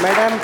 Madam.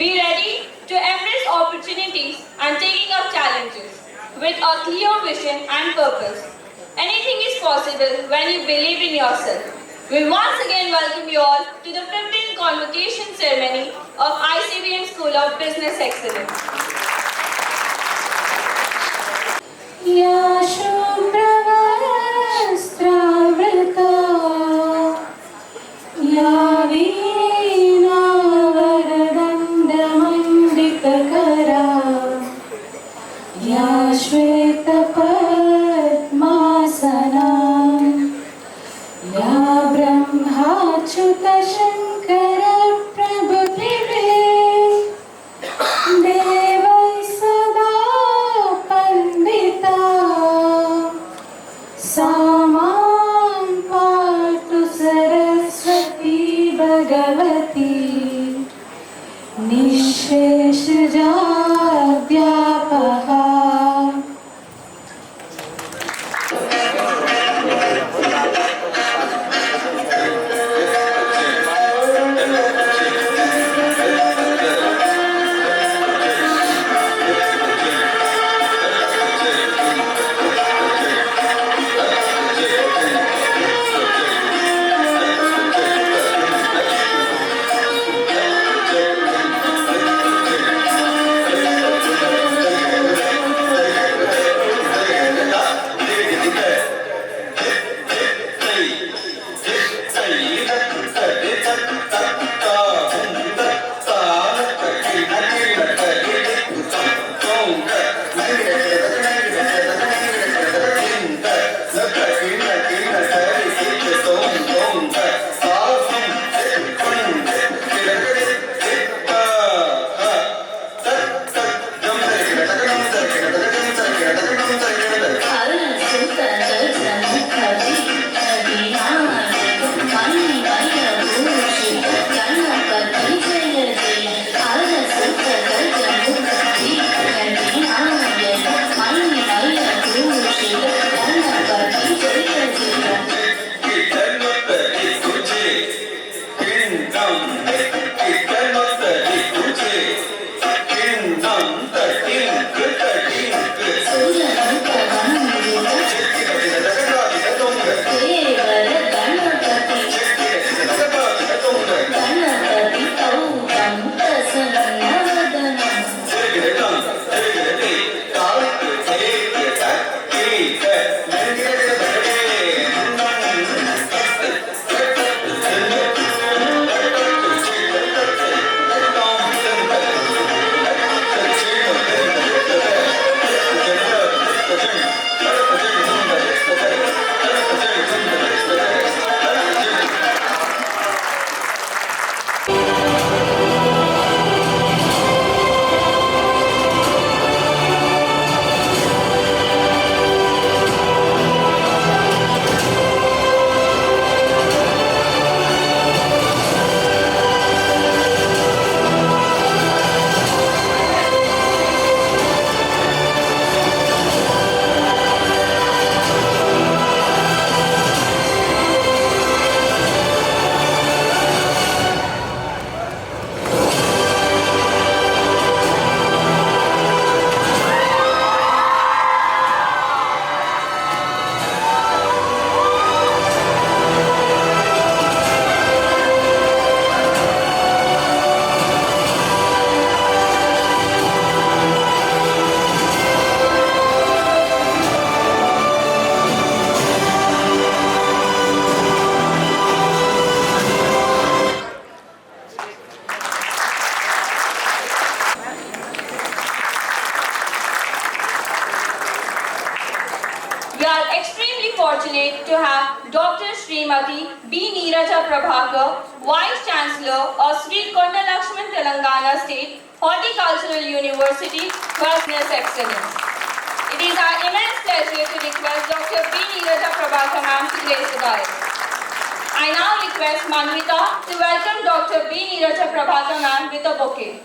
Be ready to embrace opportunities and taking up challenges with a clear vision and purpose. Anything is possible when you believe in yourself. We once again welcome you all to the 15th Convocation ceremony of ICBM School of Business Excellence. Ya Veena Varada निःशेषजाड्यापः We are extremely fortunate to have Dr. Srimati B. Neeraja Prabhakar, Vice Chancellor of Sri Konda Lakshman Telangana State Horticultural University for Business Excellence. It is our immense pleasure to request Dr. B. Neeraja Prabhakar ma'am to grace the dais. I now request Manvita to welcome Dr. B. Neeraja Prabhakar ma'am with a bouquet.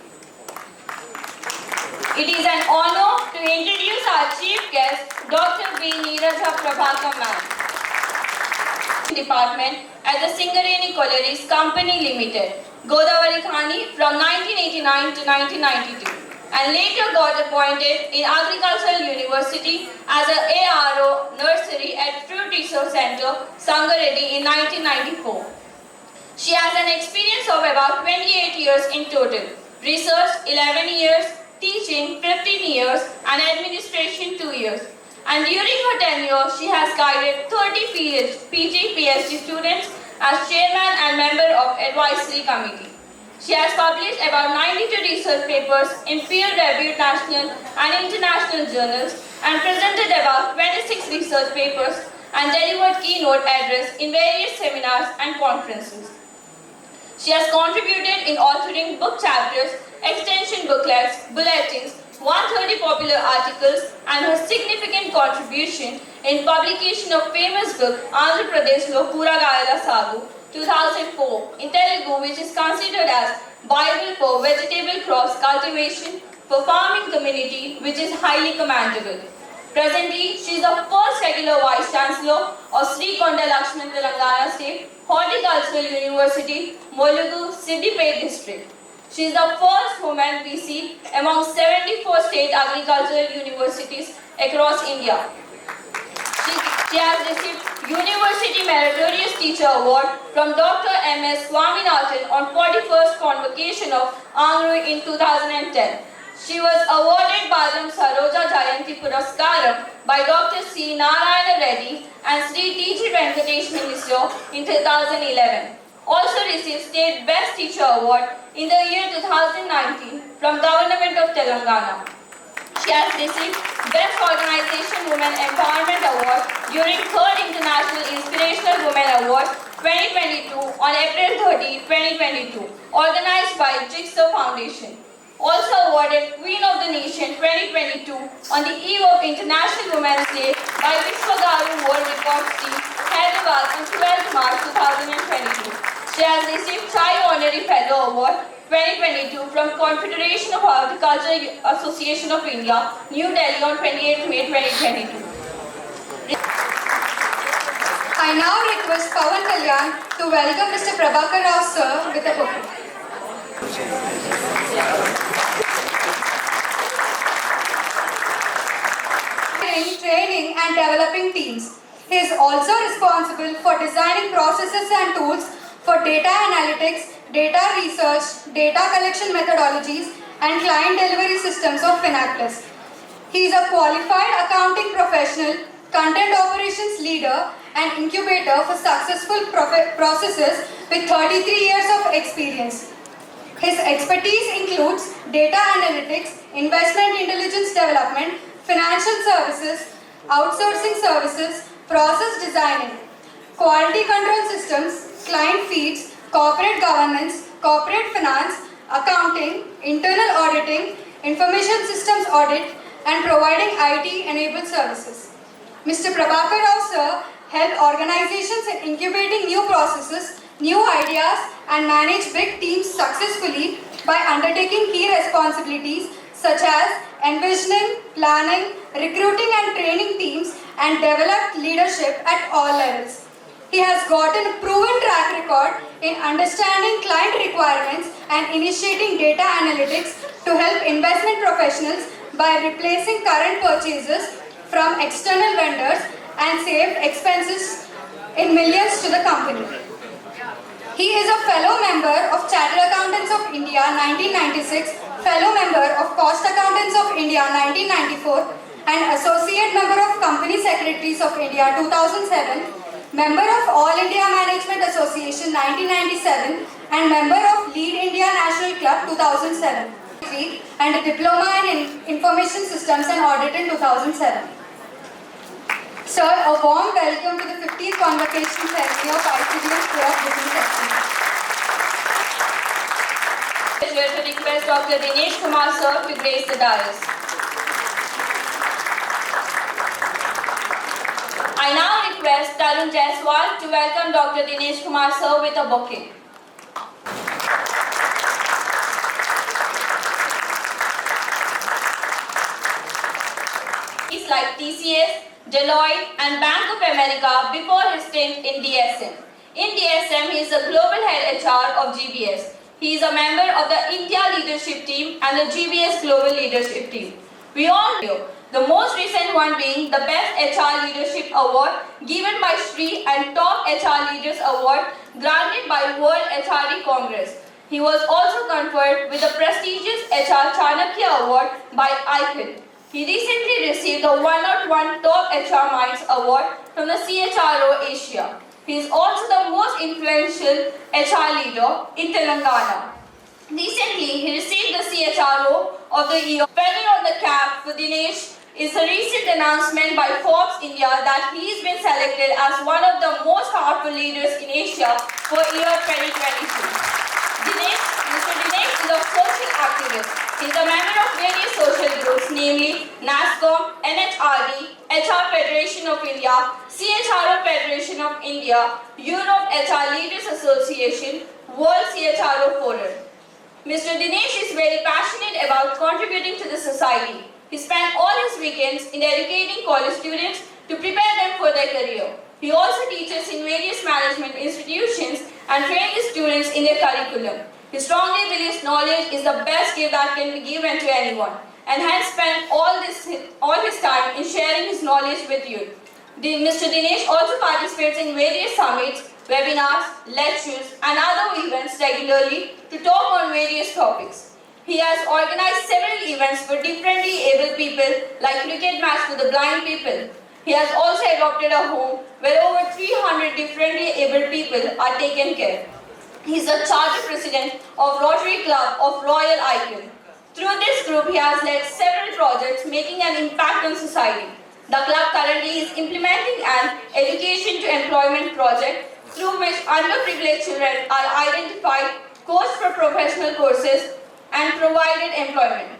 It is an honor to introduce our chief guest, Dr. B. Neeraja Prabhakar ma'am. Department at the Singareni Collieries Company Limited, Godavari Khani from 1989 to 1992, and later got appointed in Agricultural University as an ARO nursery at Fruit Research Center, Sangareddy in 1994. She has an experience of about 28 years in total, research 11 years, teaching 15 years, and administration 2 years. And during her tenure, she has guided 30 PG/PhD students as chairman and member of advisory committee. She has published about 92 research papers in peer-reviewed national and international journals and presented about 26 research papers and delivered keynote address in various seminars and conferences. She has contributed in authoring book chapters, extension booklets, bulletins, 130 popular articles, and her significant contribution in publication of famous book Andhra Pradesh Lo Pura Gayala Sagu 2004 in Telugu, which is considered as Bible for vegetable crops cultivation for farming community, which is highly commendable. Presently, she is the first regular Vice Chancellor of Sri Konda Lakshman Telangana State Horticultural University, Molugu, Siddipet District. She is the first woman we see among 74 state agricultural universities across India. She has received University Meritorious Teacher Award from Dr. M.S. Swaminathan on 41st Convocation of Angru in 2010. She was awarded Badam Saroja Jayanti Puraskaram by Dr. C. Narayana Reddy and Sri T.G. Venkatesh Minister in 2011. Also received State Best Teacher Award in the year 2019 from Government of Telangana. She has received Best Organization Women Empowerment Award during 3rd International Inspirational Women Award 2022 on April 30, 2022, organized by Jigsaw Foundation. Also awarded Queen of the Nation 2022 on the eve of International Women's Day by Vishwagaru World Records Team, Hyderabad on 12th March 2022. She has received Chai Honorary Fellow Award 2022 from Confederation of Horticultural Association of India, New Delhi on 28th May 2022. I now request Pawan Kalyan to welcome Mr. Prabhakar Rao sir with a bouquet. Training and developing teams. He is also responsible for designing processes and tools for data analytics, data research, data collection methodologies, and client delivery systems of Finaclus. He is a qualified accounting professional, content operations leader, and incubator for successful processes with 33 years of experience. His expertise includes data analytics, investment intelligence development, financial services, outsourcing services, process designing, quality control systems, client feeds, corporate governance, corporate finance, accounting, internal auditing, information systems audit, and providing IT-enabled services. Mr. Prabhakar Rao sir helped organizations in incubating new processes, new ideas, and manage big teams successfully by undertaking key responsibilities such as envisioning, planning, recruiting and training teams, and developed leadership at all levels. He has gotten a proven track record in understanding client requirements and initiating data analytics to help investment professionals by replacing current purchases from external vendors and save expenses in millions to the company. He is a fellow member of Chartered Accountants of India 1996, fellow member of Cost Accountants of India 1994, and associate member of Company Secretaries of India 2007, member of All India Management Association 1997, and member of Lead India National Club 2007, and a diploma in Information Systems and Audit in 2007. Sir, a warm welcome to the 15th Convocation Ceremony of ICBM-SBE Business Pleasure to request Dr. Dinesh Kumar sir to grace the dais. I now request Tarun Jaiswal to welcome Dr. Dinesh Kumar sir with a bouquet. He's like TCS, Deloitte and Bank of America before his stint in DSM. In DSM, he is the Global Head HR of GBS. He is a member of the India Leadership Team and the GBS Global Leadership Team. We all know, the most recent one being the Best HR Leadership Award given by Sri and Top HR Leaders Award granted by World HRD Congress. He was also conferred with the prestigious HR Chanakya Award by ICBM. He recently received the 101 Top HR Minds Award from the CHRO Asia. He is also the most influential HR leader in Telangana. Recently, he received the CHRO of the Year. Feather on the cap for Dinesh is a recent announcement by Forbes India that he has been selected as one of the most powerful leaders in Asia for year 2022. Mr. Dinesh is a social activist. He is a member of various social groups, namely NASCOM, NHRD, HR Federation of India, CHRO Federation of India, Europe HR Leaders Association, World CHRO Forum. Mr. Dinesh is very passionate about contributing to the society. He spent all his weekends in educating college students to prepare them for their career. He also teaches in various management institutions and trains his students in their curriculum. He strongly believes knowledge is the best gift that can be given to anyone, and hence spent all his time in sharing his knowledge with you. Mr. Dinesh also participates in various summits, webinars, lectures, and other events regularly to talk on various topics. He has organized several events for differently able people, like cricket match for the blind people. He has also adopted a home where over 300 differently able people are taken care. He is a charter president of Rotary Club of Royal Icon. Through this group, he has led several projects making an impact on society. The club currently is implementing an education to employment project through which underprivileged children are identified, coached for professional courses, and provided employment.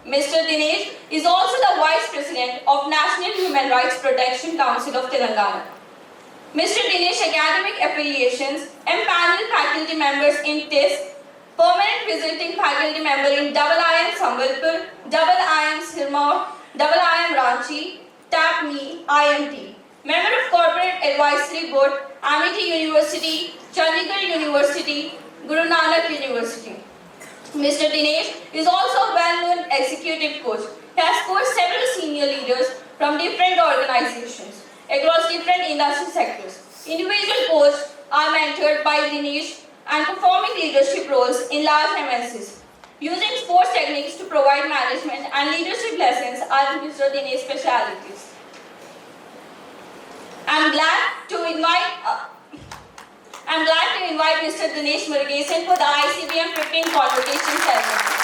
Mr. Dinesh is also the Vice President of National Human Rights Protection Council of Telangana. Mr. Dinesh academic affiliations: empaneled faculty members in TIS, permanent visiting faculty member in IIM Sambalpur, IIM Sirmaur, IIM Ranchi, TAPME, IMT, member of Corporate Advisory Board, Amity University, Chandigarh University, Guru Nanak University. Mr. Dinesh is also a well-known executive coach. He has coached several senior leaders from different organizations across different industry sectors. Individual coaches are mentored by Dinesh and performing leadership roles in large MNCs. Using sports techniques to provide management and leadership lessons are Mr. Dinesh's specialities. I'm glad to invite Mr. Dinesh Murugesan for the ICBM 15 Convocation ceremony.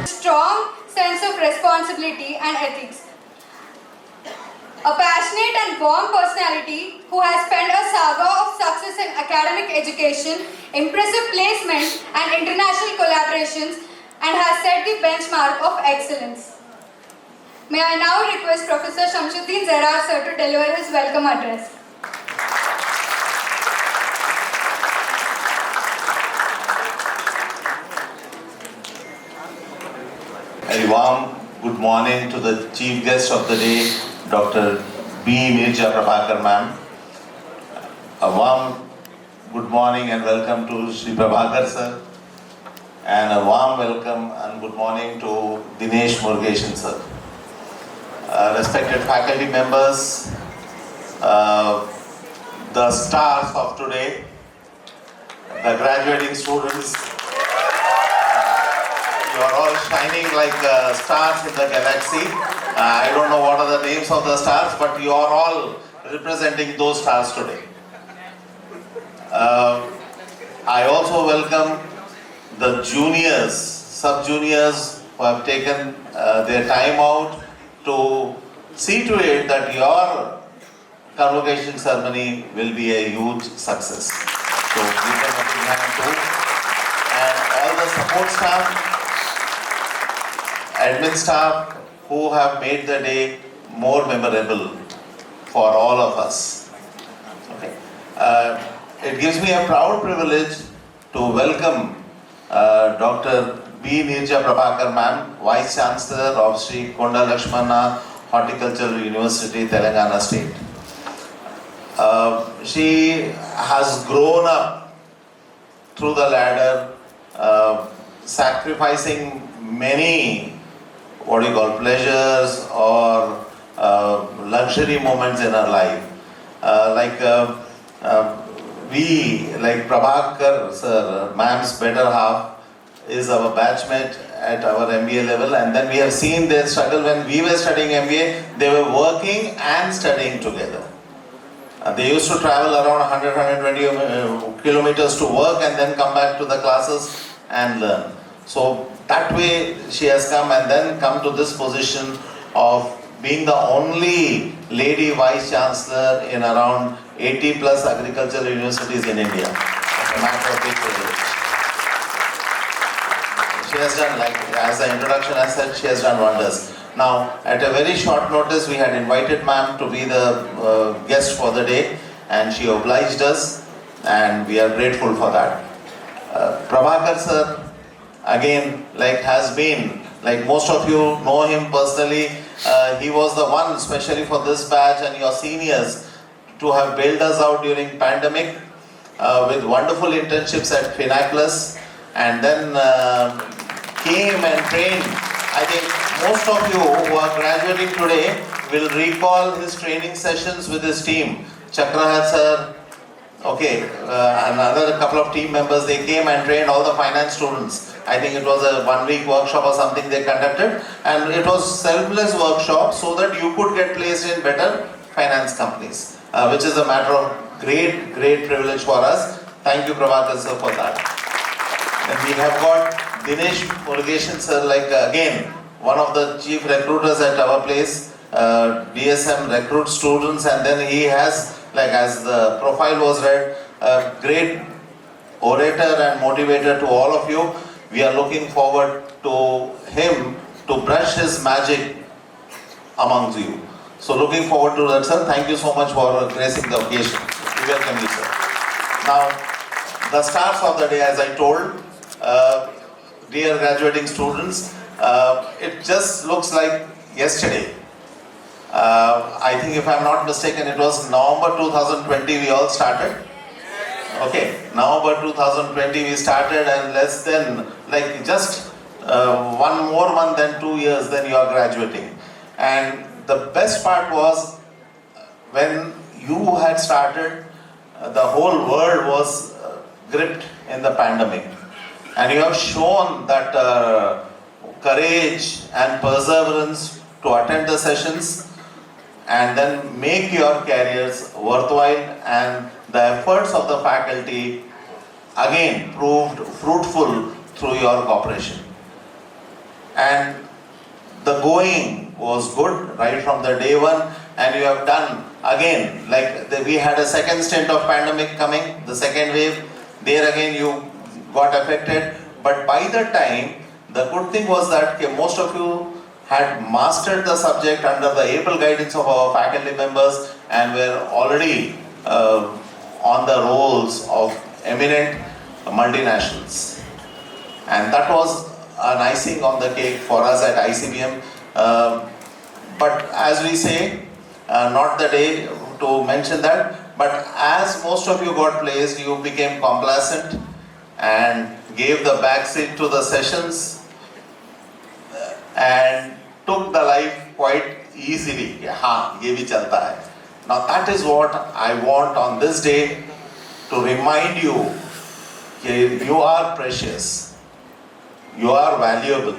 Strong sense of responsibility and ethics. A passionate and warm personality who has spent a saga of success in academic education, impressive placement and international collaborations, and has set the benchmark of excellence. May I now request Professor Shamsuddin Zarar sir to deliver his welcome address. A warm good morning to the chief guest of the day, Dr. B. Mirja Prabhakar ma'am. A warm good morning and welcome to Sri Prabhakar sir. And a warm welcome and good morning to Dinesh Murugesan sir. Respected faculty members, the stars of today, the graduating students, you are all shining like stars in the galaxy. I don't know what are the names of the stars, but you are all representing those stars today. I also welcome the juniors, sub-juniors who have taken their time out to see to it that your convocation ceremony will be a huge success. So give them a big hand too. And all the support staff, admin staff who have made the day more memorable for all of us. Okay. it gives me a proud privilege to welcome Dr. B. Nirja Prabhakar ma'am, Vice Chancellor of Sri Konda Lakshmana Horticultural University, Telangana State. She has grown up through the ladder, sacrificing many, pleasures or luxury moments in her life. Like Prabhakar sir, ma'am's better half, is our batchmate at our MBA level, and then we have seen their struggle. When we were studying MBA, they were working and studying together. They used to travel around 100-120 kilometers to work and then come back to the classes and learn. So that way she has come and then come to this position of being the only lady vice chancellor in around 80 plus agricultural universities in India. It's a matter of big privilege. She has done, like as the introduction I said, she has done wonders. Now, at a very short notice, we had invited ma'am to be the guest for the day, and she obliged us, and we are grateful for that. Prabhakar sir, again, has been, most of you know him personally, he was the one, especially for this batch and your seniors, to have bailed us out during pandemic with wonderful internships at Finaculus, and then came and trained. I think most of you who are graduating today will recall his training sessions with his team. Chakrahat sir, another couple of team members, they came and trained all the finance students. I think it was a 1-week workshop or something they conducted, and it was selfless workshop so that you could get placed in better finance companies, which is a matter of great privilege for us. Thank you Prabhakar sir for that. And we have got Dinesh Murugesan sir, again, one of the chief recruiters at our place. DSM recruits students, and then he has, as the profile was read, a great orator and motivator to all of you. We are looking forward to him to brush his magic amongst you. So looking forward to that, sir. Thank you so much for gracing the occasion. We welcome you, sir. Now, the stars of the day, as I told, dear graduating students, it just looks like yesterday. I think if I'm not mistaken, it was November 2020 we all started. November 2020 we started, and less than, just one more month than 2 years, then you are graduating. And the best part was, when you had started, the whole world was gripped in the pandemic. And you have shown that courage and perseverance to attend the sessions and then make your careers worthwhile, and the efforts of the faculty again proved fruitful through your cooperation. And the going was good right from the day one, and you have done again, we had a second stint of pandemic coming, the second wave, there again you got affected, but by the time, the good thing was that most of you had mastered the subject under the able guidance of our faculty members and were already on the rolls of eminent multinationals. And that was an icing on the cake for us at ICBM. But as we say, not the day to mention that, but as most of you got placed, you became complacent and gave the back seat to the sessions and took the life quite easily. Ye bhi chalta hai. Now that is what I want on this day, to remind you that you are precious, you are valuable.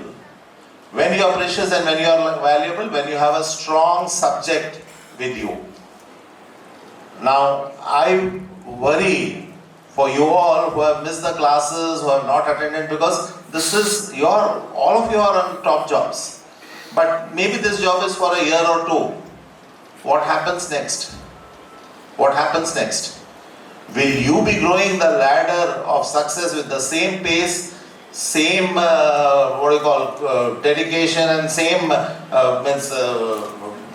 When you are precious and when you are valuable, when you have a strong subject with you. Now I worry for you all who have missed the classes, who have not attended, because this is all of you are on top jobs. But maybe this job is for a year or two. What happens next? What happens next? Will you be growing the ladder of success with the same pace, same dedication, and same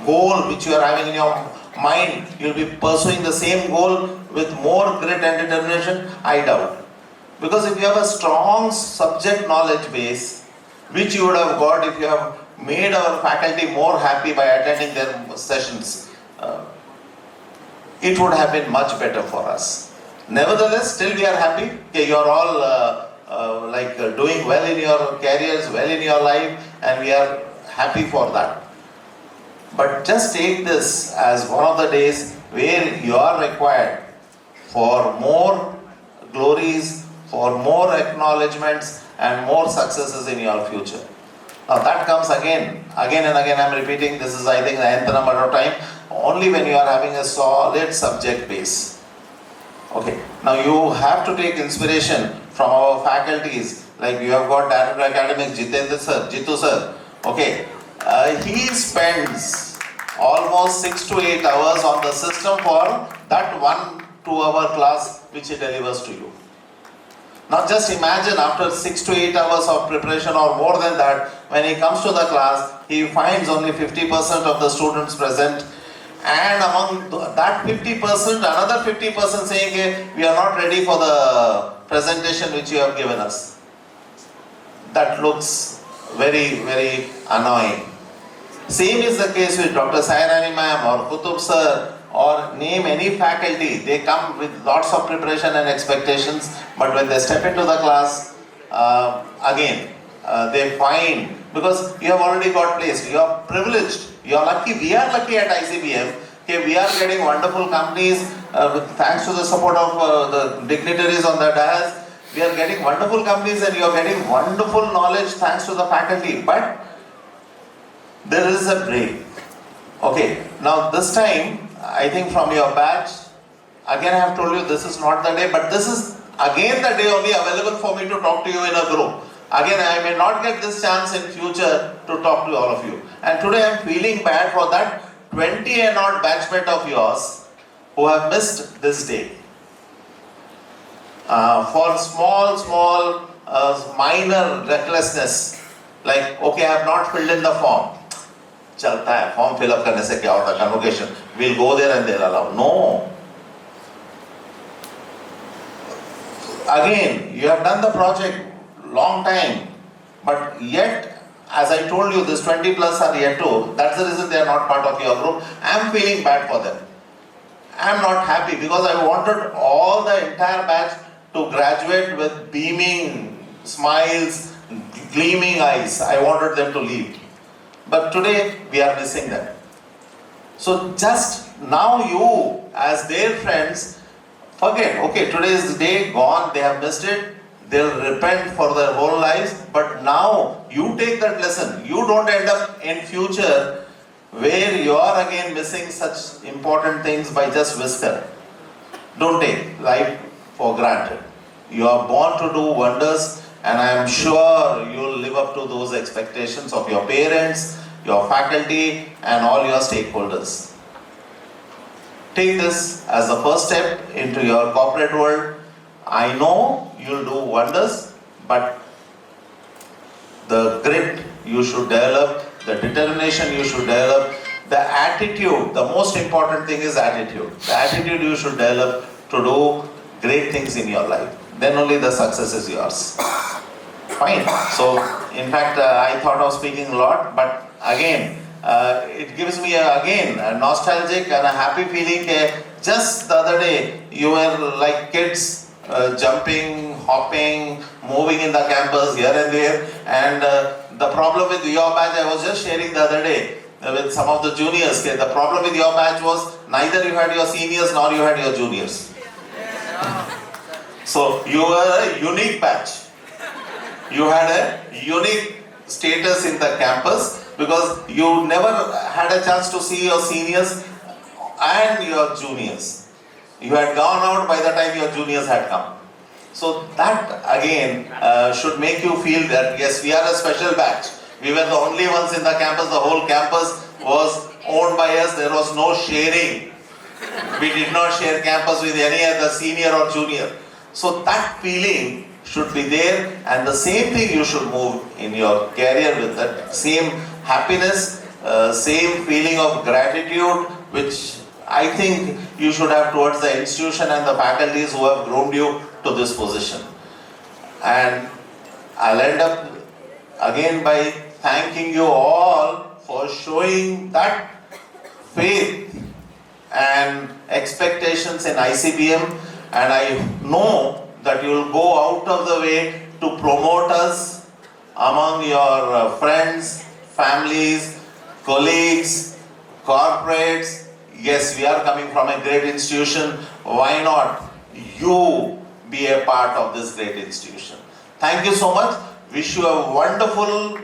goal which you are having in your mind, you'll be pursuing the same goal with more grit and determination? I doubt. Because if you have a strong subject knowledge base, which you would have got if you have made our faculty more happy by attending their sessions, it would have been much better for us. Nevertheless, still we are happy. Okay, you are all doing well in your careers, well in your life, and we are happy for that. But just take this as one of the days where you are required for more glories, for more acknowledgements, and more successes in your future. Now that comes again and again I'm repeating, this is I think the nth number of time, only when you are having a solid subject base. Okay, now you have to take inspiration from our faculties, like you have got Director Academics Jitu sir, okay, he spends almost 6 to 8 hours on the system for that 1-2 hour class which he delivers to you. Now just imagine after 6 to 8 hours of preparation or more than that, when he comes to the class, he finds only 50% of the students present, and among that 50%, another 50% saying, hey, we are not ready for the presentation which you have given us. That looks very, very annoying. Same is the case with Dr. Sairani ma'am or Kutub sir, or name any faculty. They come with lots of preparation and expectations, but when they step into the class, they find, because you have already got placed, you are privileged, you are lucky, we are lucky at ICBM, okay, we are getting wonderful companies, thanks to the support of the dignitaries on the dais, we are getting wonderful companies and you are getting wonderful knowledge thanks to the faculty, but there is a break. Okay, now this time, I think from your batch, again I have told you this is not the day, but this is again the day only available for me to talk to you in a group. Again, I may not get this chance in future to talk to all of you. And today I am feeling bad for that 20 and odd batchmate of yours who have missed this day. For small, minor recklessness, like, okay, I have not filled in the form. चलता है form fill up करने से क्या होता है convocation will go there and there allow no again you have done the project long time but yet as I told you this 20 plus are yet to, that's the reason they are not part of your group. I am feeling bad for them. I am not happy because I wanted all the entire batch to graduate with beaming smiles, gleaming eyes. I wanted them to leave. But today we are missing that. So just now you as their friends forget, okay, today is the day gone, they have missed it, they'll repent for their whole lives, but now you take that lesson. You don't end up in future where you are again missing such important things by just whisker. Don't take life for granted. You are born to do wonders, and I am sure you will live up to those expectations of your parents, your faculty, and all your stakeholders. Take this as the first step into your corporate world. I know you'll do wonders, but the grit you should develop, the determination you should develop, the attitude, the most important thing is attitude. The attitude you should develop to do great things in your life. Then only the success is yours. Fine. So, in fact, I thought of speaking a lot, but again, it gives me again a nostalgic and a happy feeling. Just the other day, you were like kids jumping, hopping, moving in the campus here and there. And the problem with your batch, I was just sharing the other day with some of the juniors. The problem with your batch was neither you had your seniors nor you had your juniors. So you were a unique batch. You had a unique status in the campus because you never had a chance to see your seniors and your juniors. You had gone out by the time your juniors had come. So that again should make you feel that yes, we are a special batch. We were the only ones in the campus. The whole campus was owned by us. There was no sharing. We did not share campus with any other senior or junior. So that feeling should be there, and the same thing you should move in your career with that same happiness, same feeling of gratitude which I think you should have towards the institution and the faculties who have groomed you to this position. And I'll end up again by thanking you all for showing that faith and expectations in ICBM, and I know that you will go out of the way to promote us among your friends, families, colleagues, corporates. Yes, we are coming from a great institution. Why not you be a part of this great institution? Thank you so much. Wish you a wonderful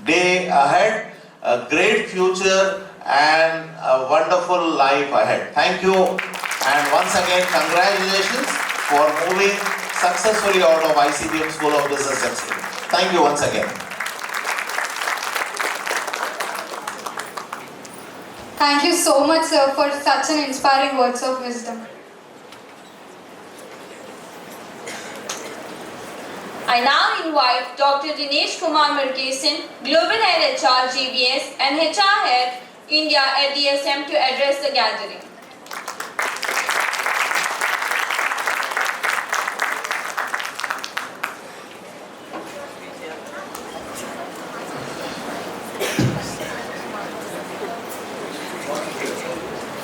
day ahead, a great future and a wonderful life ahead. Thank you, and once again congratulations for moving successfully out of ICBM School of Business Excellence. Thank you once again. Thank you so much, sir, for such an inspiring words of wisdom. I now invite Dr. Dinesh Kumar Murgesan, Global Head HR GBS and HR Head India at DSM to address the gathering.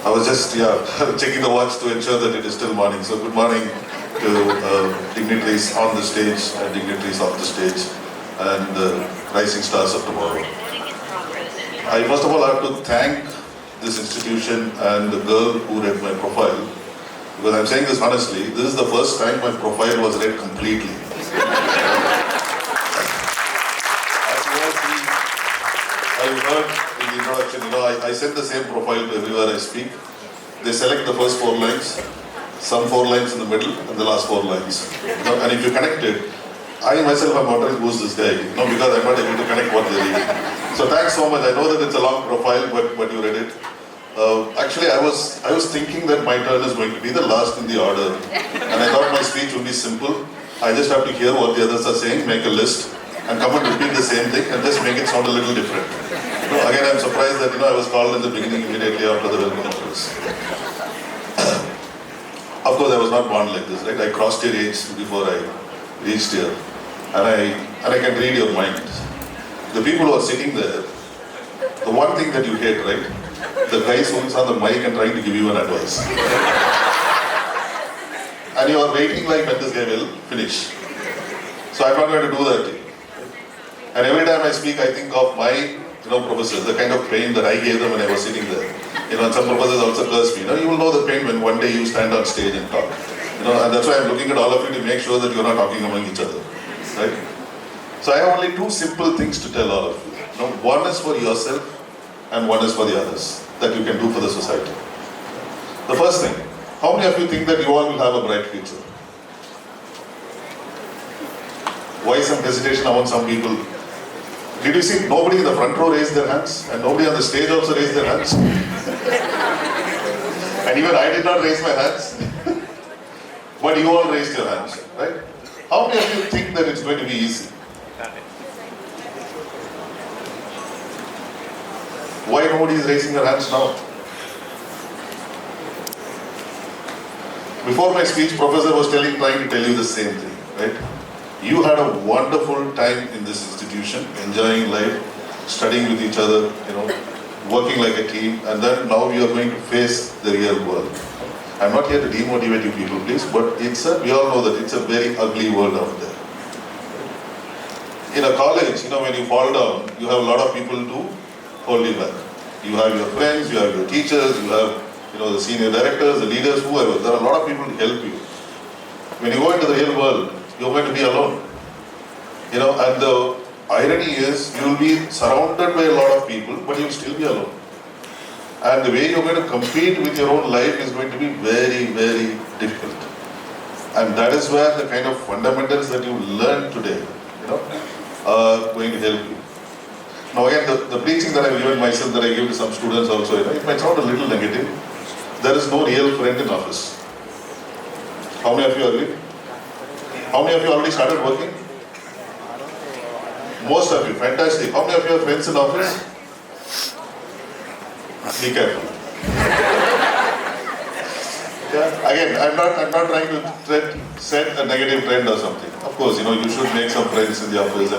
I was just checking the watch to ensure that it is still morning. So good morning to dignitaries on the stage and dignitaries off the stage and rising stars of tomorrow. I first of all have to thank this institution and the girl who read my profile, because I'm saying this honestly, this is the first time my profile was read completely. I heard in the introduction, I send the same profile to everywhere I speak. They select the first 4 lines, some 4 lines in the middle, and the last 4 lines. And if you connect it, I myself am wondering who's this guy, because I'm not able to connect what they're reading. So thanks so much. I know that it's a long profile, but you read it. Actually, I was thinking that my turn is going to be the last in the order, and I thought my speech would be simple. I just have to hear what the others are saying, make a list, and come and repeat the same thing, and just make it sound a little different. Again, I'm surprised that I was called in the beginning immediately after the welcome address. Of course, I was not born like this, right? I crossed your age before I reached here, and I can read your mind. The people who are sitting there, the one thing that you hate, right? The guys who is on the mic and trying to give you an advice. And you are waiting like when this guy will finish. So I'm not going to do that to you. And every time I speak, I think of my professors, the kind of pain that I gave them when I was sitting there. And some professors also curse me. You will know the pain when one day you stand on stage and talk. And that's why I'm looking at all of you to make sure that you're not talking among each other. Right? So I have only 2 simple things to tell all of you. One is for yourself and one is for the others that you can do for the society. The first thing, how many of you think that you all will have a bright future? Why some hesitation among some people? Did you see nobody in the front row raised their hands? And nobody on the stage also raised their hands? And even I did not raise my hands. But you all raised your hands, right? How many of you think that it's going to be easy? Why nobody is raising their hands now? Before my speech, Professor was trying to tell you the same thing, right? You had a wonderful time in this institution, enjoying life, studying with each other, working like a team, and then now you are going to face the real world. I'm not here to demotivate you people, please, but we all know that it's a very ugly world out there. In a college, when you fall down, you have a lot of people to hold you back. You have your friends, you have your teachers, you have the senior directors, the leaders, whoever. There are a lot of people to help you. When you go into the real world, you're going to be alone. And the irony is, you will be surrounded by a lot of people, but you'll still be alone. And the way you're going to compete with your own life is going to be very, very difficult. And that is where the kind of fundamentals that you learn today, are going to help you. Now again, the preaching that I've given myself, that I give to some students also, it might sound a little negative. There is no real friend in office. How many of you agree? How many of you already started working? Most of you, fantastic. How many of you have friends in office? Be careful. Yeah. Again, I'm not trying to set a negative trend or something. Of course, you should make some friends in the office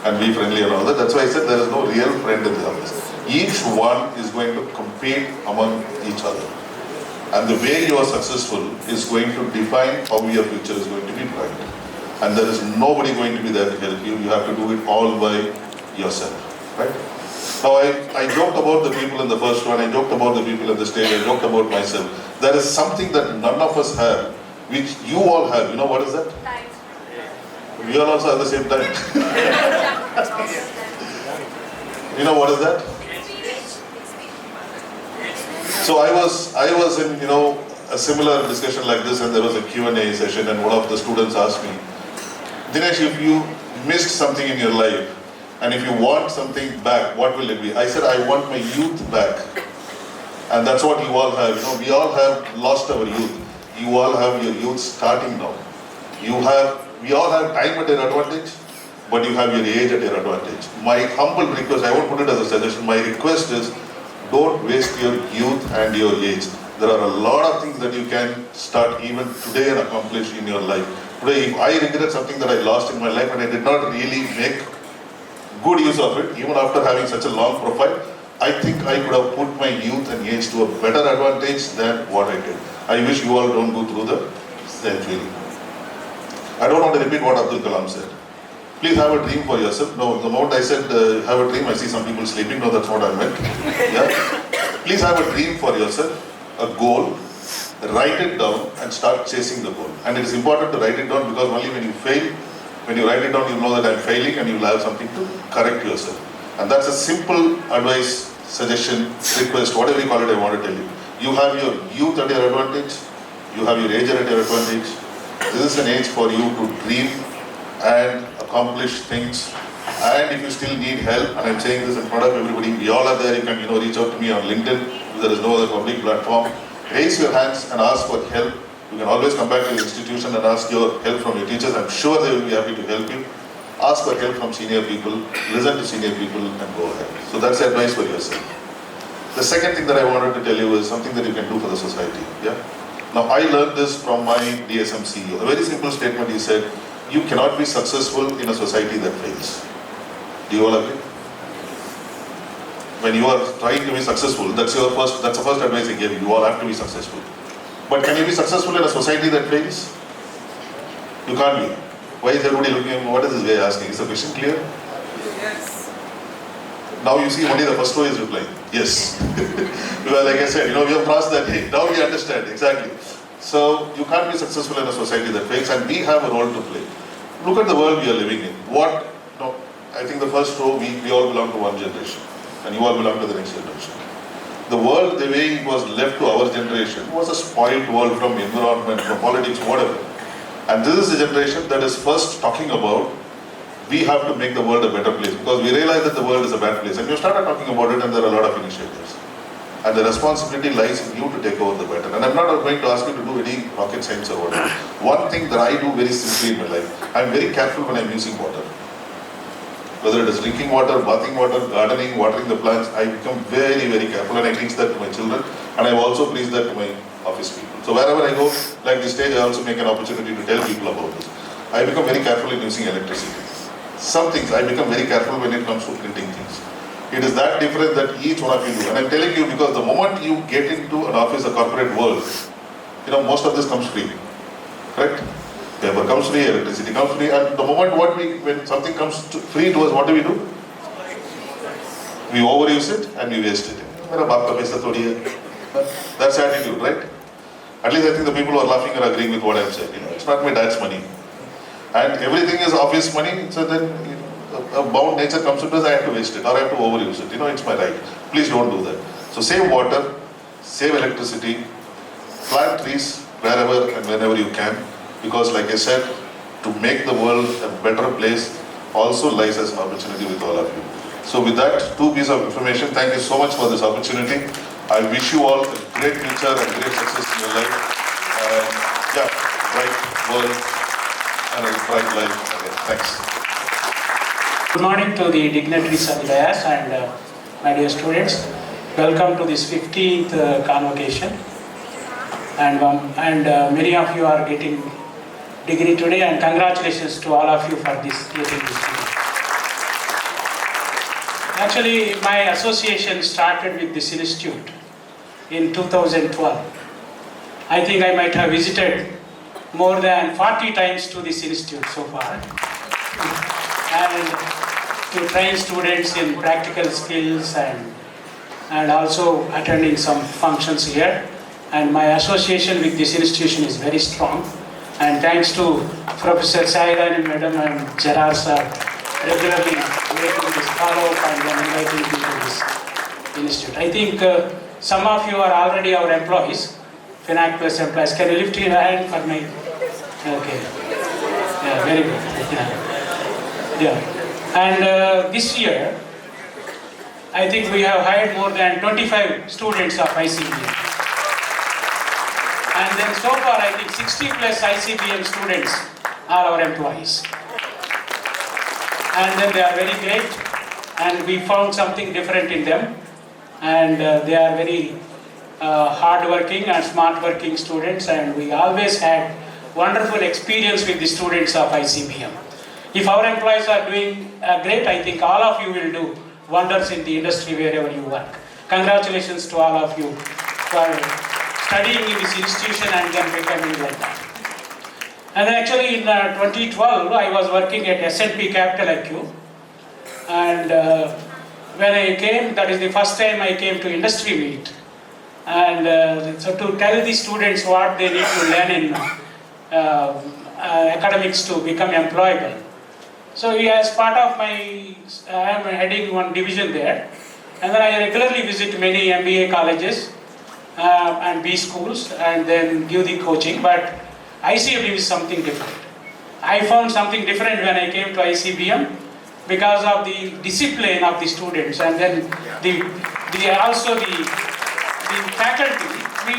and be friendly and all that. That's why I said there is no real friend in the office. Each one is going to compete among each other. And the way you are successful is going to define how your future is going to be bright. And there is nobody going to be there to help you. You have to do it all by yourself. Right? Now, I joked about the people in the first one, I joked about the people in the stage, I joked about myself. There is something that none of us have, which you all have. You know what is that? Time. We all also have the same time. You know what is that? So I was in, a similar discussion like this, and there was a Q&A session, and one of the students asked me, Dinesh, if you missed something in your life, and if you want something back, what will it be? I said, I want my youth back. And that's what you all have. We all have lost our youth. You all have your youth starting now. We all have time at your advantage, but you have your age at your advantage. My humble request, I won't put it as a suggestion, my request is, don't waste your youth and your age. There are a lot of things that you can start even today and accomplish in your life. Today, if I regret something that I lost in my life and I did not really make good use of it, even after having such a long profile, I think I could have put my youth and age to a better advantage than what I did. I wish you all don't go through the same feeling. I don't want to repeat what Abdul Kalam said. Please have a dream for yourself. No, the moment I said have a dream, I see some people sleeping. No, that's what I meant. Yeah. Please have a dream for yourself, a goal, write it down and start chasing the goal. And it is important to write it down because only when you fail, when you write it down, you know that I'm failing and you will have something to correct yourself. And that's a simple advice, suggestion, request, whatever you call it, I want to tell you. You have your youth at your advantage, you have your age at your advantage. This is an age for you to dream and accomplish things. And if you still need help, and I'm saying this in front of everybody, we all are there, you can reach out to me on LinkedIn, if there is no other public platform. Raise your hands and ask for help. You can always come back to your institution and ask your help from your teachers. I'm sure they will be happy to help you. Ask for help from senior people, listen to senior people and go ahead. So that's advice for yourself. The second thing that I wanted to tell you is something that you can do for the society. Yeah. Now I learned this from my DSM CEO. A very simple statement he said, you cannot be successful in a society that fails. Do you all agree? When you are trying to be successful, that's the first advice I gave you. You all have to be successful. But can you be successful in a society that fails? You can't be. Why is everybody looking at me? What is this guy asking? Is the question clear? Yes. Now you see only the first row is replying. Yes. Because like I said, we have crossed that day. Now we understand, exactly. So you can't be successful in a society that fails, and we have a role to play. Look at the world we are living in. I think the first row, we all belong to one generation, and you all belong to the next generation. The world, the way it was left to our generation, was a spoiled world from environment, from politics, whatever. And this is the generation that is first talking about, we have to make the world a better place, because we realize that the world is a bad place. And you started talking about it, and there are a lot of initiatives. And the responsibility lies in you to take over the better. And I'm not going to ask you to do any rocket science or whatever. One thing that I do very simply in my life, I'm very careful when I'm using water. Whether it is drinking water, bathing water, gardening, watering the plants, I become very, very careful, and I teach that to my children, and I've also preached that to my office people. So wherever I go, like this stage, I also make an opportunity to tell people about this. I become very careful in using electricity. Some things, I become very careful when it comes to printing things. It is that different that each one of you do. And I'm telling you because the moment you get into an office, a corporate world, most of this comes free. Correct? Paper comes free, electricity comes free, and the moment when something comes free to us, what do? We overuse it and we waste it. That's attitude, right? At least I think the people who are laughing are agreeing with what I'm saying. It's not my dad's money. And everything is office money, so then a bound nature comes into us, I have to waste it or I have to overuse it. It's my right. Please don't do that. So save water, save electricity, plant trees wherever and whenever you can. Because like I said, to make the world a better place also lies as an opportunity with all of you. So with that, 2 pieces of information, thank you so much for this opportunity. I wish you all a great future and great success in your life. Bright world and a bright life again. Thanks. Good morning to the dignitaries of the dais and my dear students. Welcome to this 15th convocation. and many of you are getting degree today, and congratulations to all of you for this getting this degree. Actually, my association started with this institute in 2012. I think I might have visited more than 40 times to this institute so far, and to train students in practical skills and also attending some functions here. And my association with this institution is very strong. And thanks to Professor Sairani Madam and Gerard sir regularly making this follow-up and then inviting me to this institute. I think some of you are already our employees, FINAC Plus employees. Can you lift your hand for me? Okay. Yeah, very good. Yeah. And this year, I think we have hired more than 25 students of ICBM. And then so far, I think 60 plus ICBM students are our employees. And then they are very great, and we found something different in them. And they are very hard-working and smart-working students, and we always had wonderful experience with the students of ICBM. If our employees are doing great, I think all of you will do wonders in the industry wherever you work. Congratulations to all of you for studying in this institution and then becoming like that. And actually in 2012, I was working at S&P Capital IQ. And when I came, that is the first time I came to industry meet. And so to tell the students what they need to learn in academics to become employable. So as part of I am heading one division there. And then I regularly visit many MBA colleges and B schools and then give the coaching. But ICBM is something different. I found something different when I came to ICBM because of the discipline of the students, and then also the faculty. We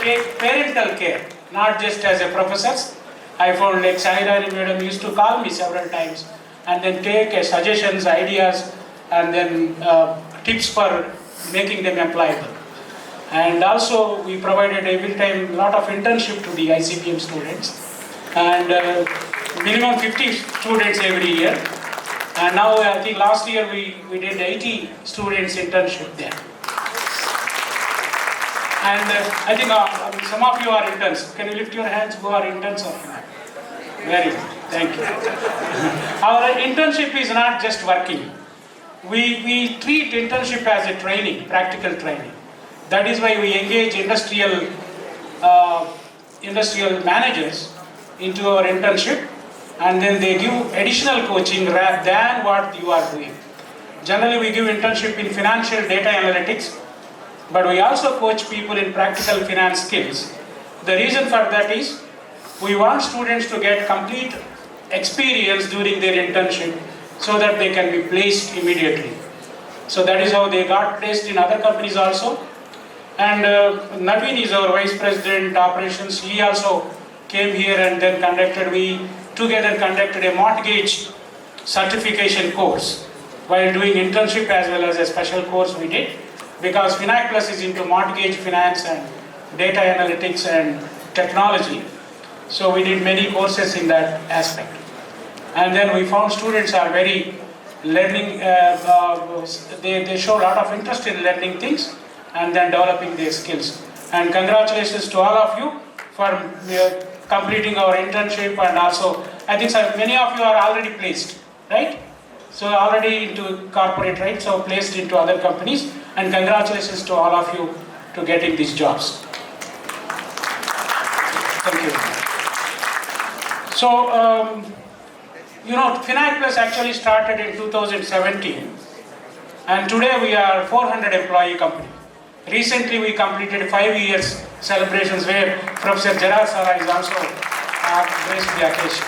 take parental care, not just as a professors. I found like Sairani Madam used to call me several times and then take suggestions, ideas, and then tips for making them employable. And also we provided every time a lot of internship to the ICBM students, and minimum 50 students every year. And now I think last year we did 80 students internship there. And I think some of you are interns. Can you lift your hands who are interns of FINAC? Very good, thank you. Our internship is not just working. We treat internship as a training, practical training. That is why we engage industrial managers into our internship, and then they give additional coaching rather than what you are doing. Generally, we give internship in financial data analytics, but we also coach people in practical finance skills. The reason for that is we want students to get complete experience during their internship so that they can be placed immediately. So that is how they got placed in other companies also. And Naveen is our Vice President Operations. He also came here and then we together conducted a mortgage certification course while doing internship as well as a special course we did, because FINAC Plus is into mortgage finance and data analytics and technology. So we did many courses in that aspect. And then we found students are very learning, they show a lot of interest in learning things and then developing their skills. And congratulations to all of you for completing our internship, and also I think many of you are already placed, right? So already into corporate, right? So placed into other companies, and congratulations to all of you to getting these jobs. Thank you. So, FINAC Plus actually started in 2017, and today we are 400 employee company. Recently we completed 5 years celebrations where Professor Gerard Sara is also graced the occasion.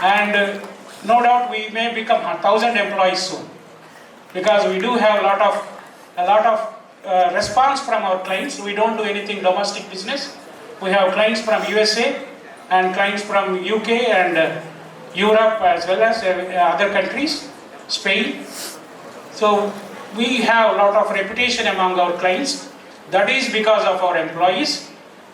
And no doubt we may become 1,000 employees soon, because we do have a lot of response from our clients. We don't do anything domestic business. We have clients from USA and clients from UK and Europe as well as other countries, Spain. So we have a lot of reputation among our clients. That is because of our employees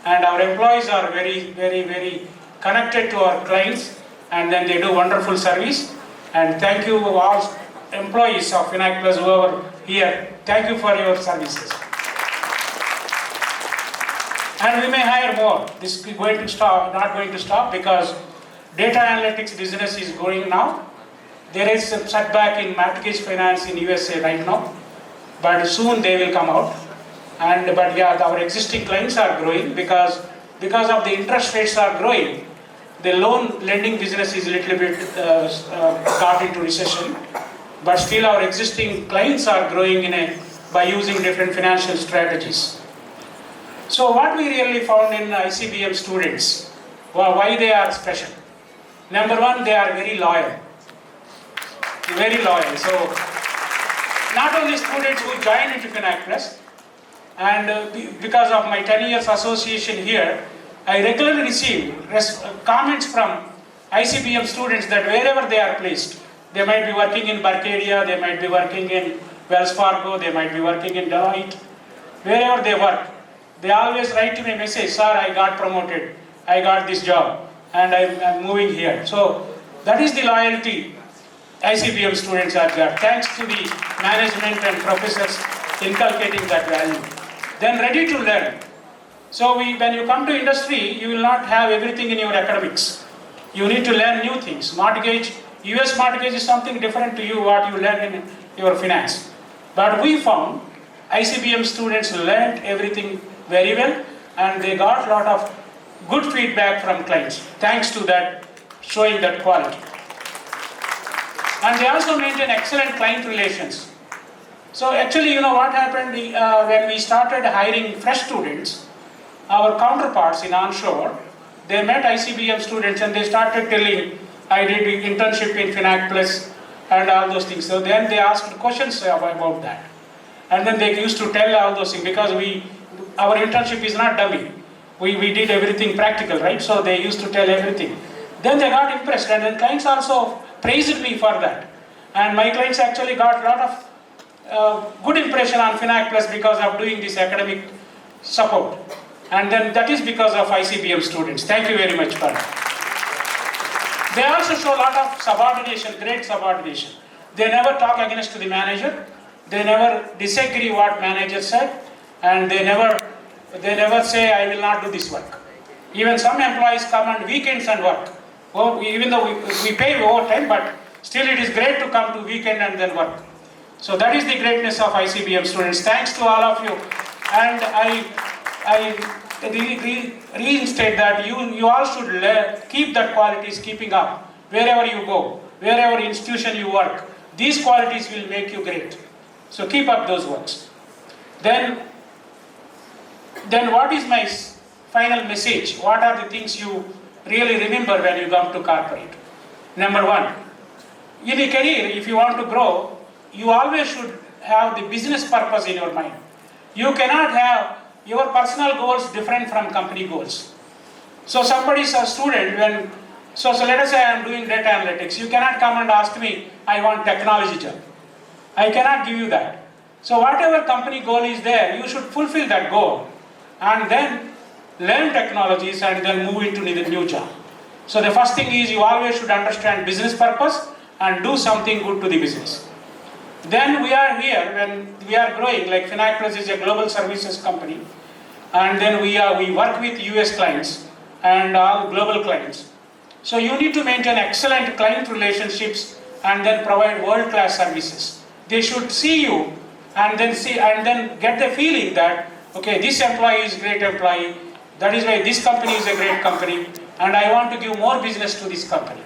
and our employees are very connected to our clients, and then they do wonderful service. And thank you all employees of Finac Plus who are here. Thank you for your services. And we may hire more. This is going to stop, not going to stop, because data analytics business is growing now. There is a setback in mortgage finance in USA right now, but soon they will come out. But yeah, our existing clients are growing because of the interest rates are growing. The loan lending business is a little bit got into recession, but still our existing clients are growing by using different financial strategies. So what we really found in ICBM students, why they are special. Number one, they are very loyal. Very loyal. So not only students who join into Finac Plus, and because of my 10 years association here, I regularly receive comments from ICBM students that wherever they are placed, they might be working in Barcadia, they might be working in Wells Fargo, they might be working in Deloitte, wherever they work, they always write to me a message, sir, I got promoted, I got this job, and I'm moving here. So that is the loyalty ICBM students are got, thanks to the management and professors inculcating that value. Then ready to learn. So when you come to industry, you will not have everything in your academics. You need to learn new things. Mortgage, US mortgage is something different to you what you learn in your finance. But we found ICBM students learned everything very well, and they got a lot of good feedback from clients, thanks to that, showing that quality. And they also maintain excellent client relations. So actually, you know what happened when we started hiring fresh students, our counterparts in onshore, they met ICBM students and they started telling, I did internship in Finac Plus and all those things. So then they asked questions about that. And then they used to tell all those things, because our internship is not dummy. We did everything practical, right? So they used to tell everything. Then they got impressed, and then clients also praised me for that. And my clients actually got a lot of good impression on Finac Plus because of doing this academic support. And then that is because of ICBM students. Thank you very much for that. They also show a lot of subordination, great subordination. They never talk against the manager. They never disagree what manager said, and they never say, I will not do this work. Even some employees come on weekends and work. Well, even though we pay overtime, but still it is great to come to weekend and then work. So that is the greatness of ICBM students. Thanks to all of you. And I reinstate that you all should keep that qualities keeping up wherever you go, wherever institution you work. These qualities will make you great. So keep up those works. Then what is my final message? What are the things you really remember when you come to corporate? Number one, in a career, if you want to grow, you always should have the business purpose in your mind. You cannot have your personal goals different from company goals. So somebody is a student, so let us say I am doing data analytics. You cannot come and ask me, I want technology job. I cannot give you that. So whatever company goal is there, you should fulfill that goal and then learn technologies and then move into the new job. So the first thing is you always should understand business purpose and do something good to the business. Then we are here when we are growing, like Finac Plus is a global services company, and then we work with US clients and all global clients. So you need to maintain excellent client relationships and then provide world-class services. They should see you and then get the feeling that, okay, this employee is a great employee, that is why this company is a great company, and I want to give more business to this company.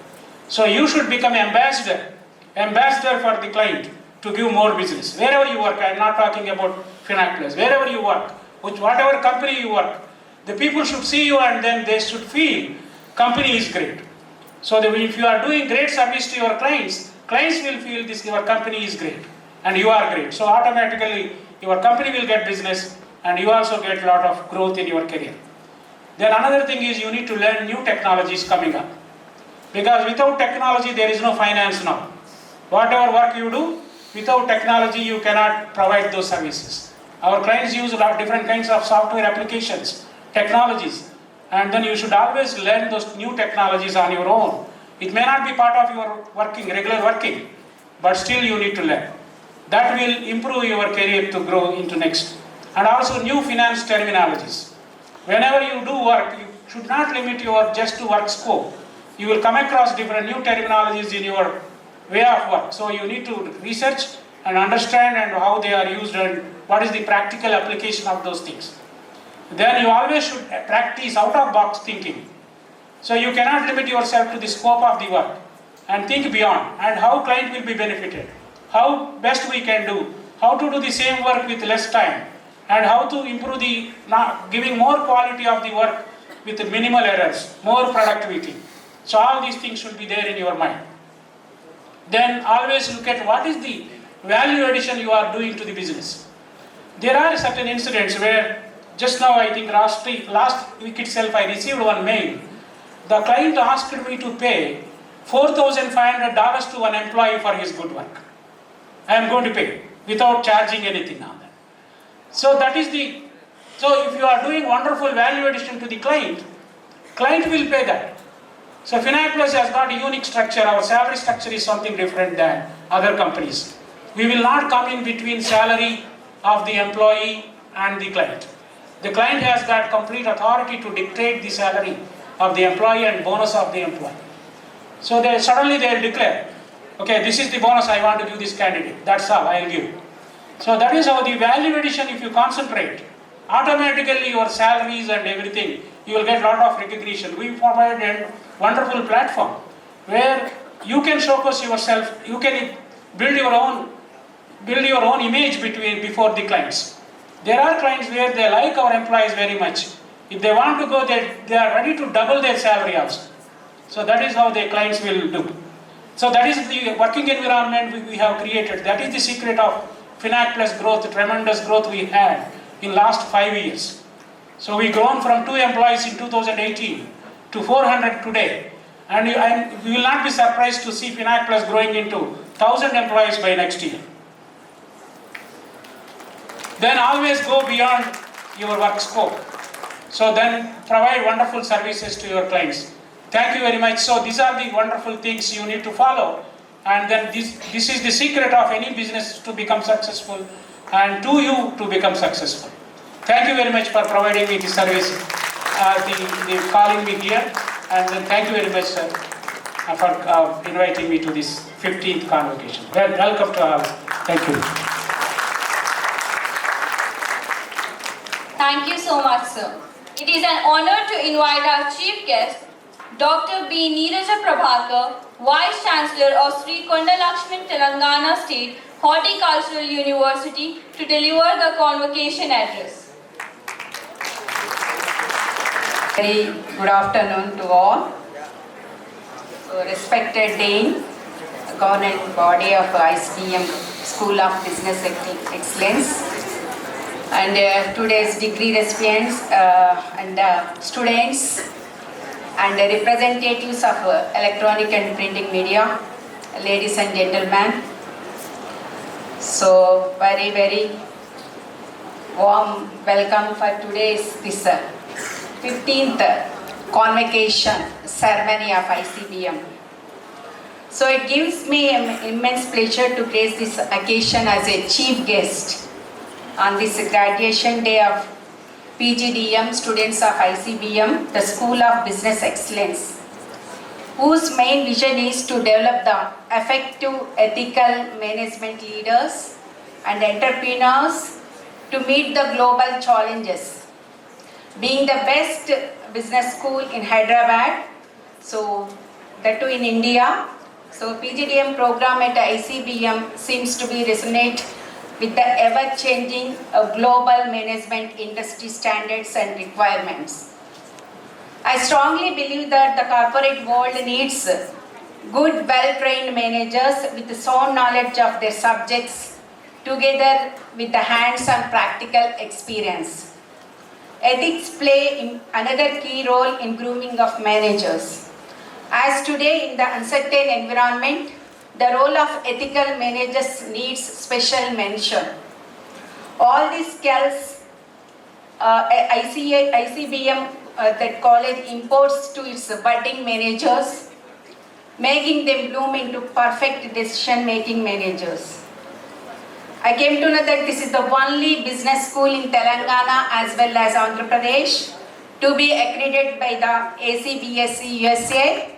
So you should become ambassador for the client to give more business. Wherever you work, I am not talking about Finac Plus, wherever you work, whatever company you work, the people should see you and then they should feel company is great. So that if you are doing great service to your clients will feel your company is great and you are great. So automatically your company will get business and you also get a lot of growth in your career. Then another thing is you need to learn new technologies coming up. Because without technology there is no finance now. Whatever work you do, without technology you cannot provide those services. Our clients use a lot of different kinds of software applications technologies, and then you should always learn those new technologies on your own. It may not be part of your regular working, but still you need to learn. That will improve your career to grow into next. And also new finance terminologies. Whenever you do work, you should not limit your just to work scope. You will come across different new terminologies in your way of work. So you need to research and understand and how they are used and what is the practical application of those things. Then you always should practice out-of-box thinking. So you cannot limit yourself to the scope of the work and think beyond and how client will be benefited, how best we can do, how to do the same work with less time, and how to improve giving more quality of the work with minimal errors, more productivity. So all these things should be there in your mind. Then always look at what is the value addition you are doing to the business. There are certain incidents where just now I think last week itself I received one mail. The client asked me to pay $4,500 to an employee for his good work. I am going to pay without charging anything on that. So so if you are doing wonderful value addition to the client will pay that. So Finac Plus has got a unique structure. Our salary structure is something different than other companies. We will not come in between salary of the employee and the client. The client has got complete authority to dictate the salary of the employee and bonus of the employee. So suddenly they will declare, okay, this is the bonus I want to give this candidate. That's all I will give. So that is how the value addition, if you concentrate, automatically your salaries and everything, you will get a lot of recognition. We provide a wonderful platform where you can showcase yourself, you can build your own image before the clients. There are clients where they like our employees very much. If they want to go, they are ready to double their salary also. So that is how the clients will do. So that is the working environment we have created. That is the secret of Finac Plus growth, tremendous growth we had in last 5 years. So we grown from 2 employees in 2018 to 400 today. And you will not be surprised to see Finac Plus growing into 1,000 employees by next year. Then always go beyond your work scope. So then provide wonderful services to your clients. Thank you very much. So these are the wonderful things you need to follow. And then this is the secret of any business to become successful and to you to become successful. Thank you very much for providing me this service, the calling me here. And then thank you very much, sir, for inviting me to this 15th convocation. Welcome to all. Thank you. Thank you so much, sir. It is an honor to invite our chief guest, Dr. B. Neeraja Prabhakar, Vice Chancellor of Sri Kondalakshmi Telangana State Horticultural University, to deliver the convocation address. Very good afternoon to all. So, respected Dean, governing body of ICBM School of Business Excellence, and today's degree recipients and students and representatives of electronic and printing media, ladies and gentlemen. So very, very warm welcome for today's this 15th convocation ceremony of ICBM. So it gives me immense pleasure to grace this occasion as a chief guest on this graduation day of PGDM students of ICBM, the School of Business Excellence, whose main vision is to develop the effective ethical management leaders and entrepreneurs to meet the global challenges. Being the best business school in Hyderabad, so that too in India, so PGDM program at ICBM seems to be resonate with the ever-changing global management industry standards and requirements. I strongly believe that the corporate world needs good, well-trained managers with sound knowledge of their subjects together with the hands-on practical experience. Ethics play another key role in grooming of managers. As today in the uncertain environment, the role of ethical managers needs special mention. All these skills ICBM, that college imports to its budding managers, making them bloom into perfect decision-making managers. I came to know that this is the only business school in Telangana as well as Andhra Pradesh to be accredited by the ICBM-SBE USA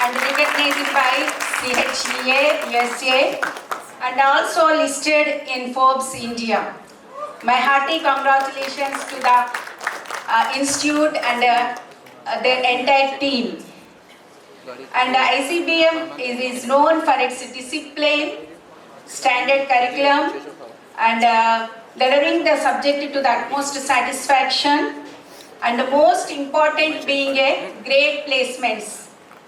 and recognized by CHEA USA and also listed in Forbes India. My hearty congratulations to the institute and their entire team. And ICBM is known for its discipline, standard curriculum, and delivering the subject to the utmost satisfaction, and the most important being a great placements.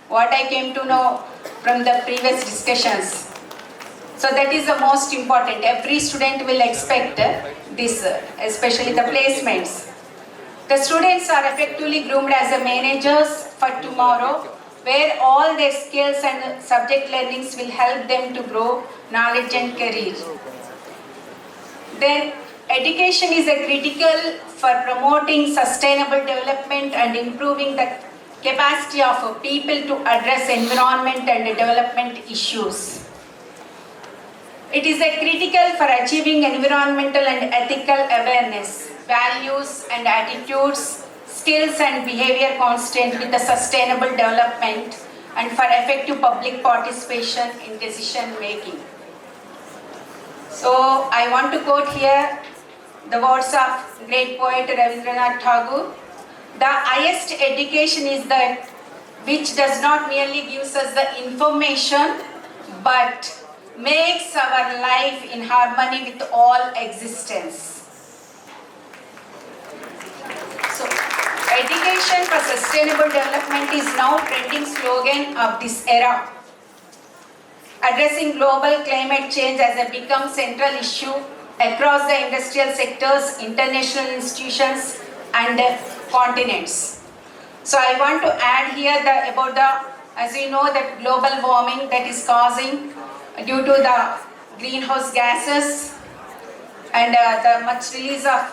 What I came to know from the previous discussions. So that is the most important. Every student will expect this, especially the placements. The students are effectively groomed as the managers for tomorrow, where all their skills and subject learnings will help them to grow knowledge and career. Then education is a critical for promoting sustainable development and improving the capacity of people to address environment and development issues. It is a critical for achieving environmental and ethical awareness, values and attitudes, skills and behavior constant with the sustainable development and for effective public participation in decision making. So I want to quote here the words of great poet Rabindranath Tagore. The highest education is that which does not merely gives us the information but makes our life in harmony with all existence. So, education for sustainable development is now trending slogan of this era. Addressing global climate change has become central issue across the industrial sectors, international institutions and continents. So I want to add here about the, as you know, that global warming that is causing due to the greenhouse gases and the much release of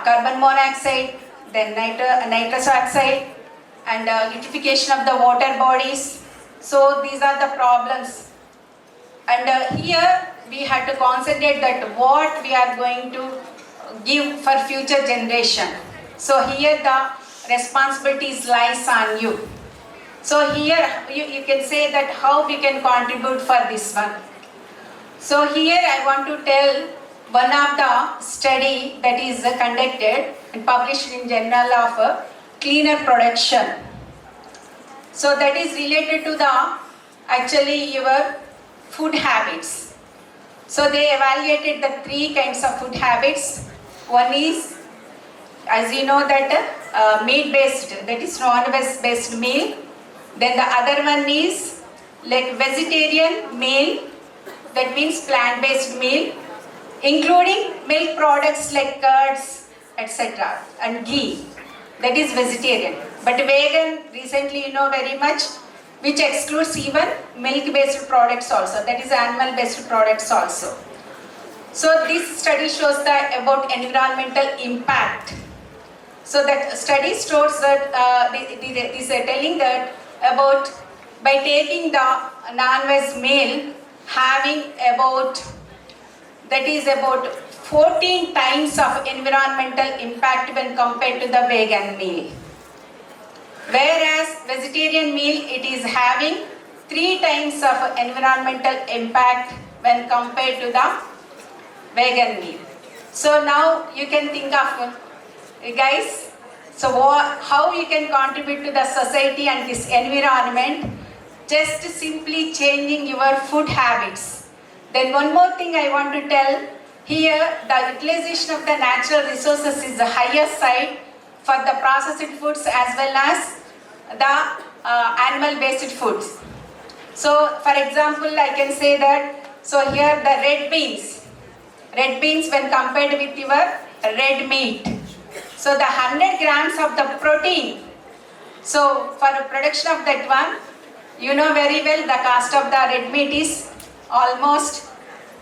carbon monoxide, then nitrous oxide and liquefaction of the water bodies. So these are the problems. And here we had to concentrate that what we are going to give for future generation. So here the responsibilities lies on you. So here you can say that how we can contribute for this one. So here I want to tell one of the study that is conducted and published in Journal of Cleaner Production. So that is related to the actually your food habits. So they evaluated the 3 kinds of food habits. One is, as you know, that meat-based, that is non-veg-based meal. Then the other one is like vegetarian meal, that means plant-based meal, including milk products like curds, etc. and ghee, that is vegetarian. But vegan, recently you know very much, which excludes even milk-based products also, that is animal-based products also. So this study shows that about environmental impact. So that study shows that this are telling that about by taking the non-veg meal, having about, that is about 14 times of environmental impact when compared to the vegan meal. Whereas vegetarian meal, it is having 3 times of environmental impact when compared to the vegan meal. So now you can think of, guys, so how you can contribute to the society and this environment, just simply changing your food habits. Then one more thing I want to tell, here the utilization of the natural resources is the higher side for the processed foods as well as the animal-based foods. So for example, I can say that, so here the red beans when compared with your red meat. So the 100 grams of the protein, so for the production of that one, you know very well the cost of the red meat is almost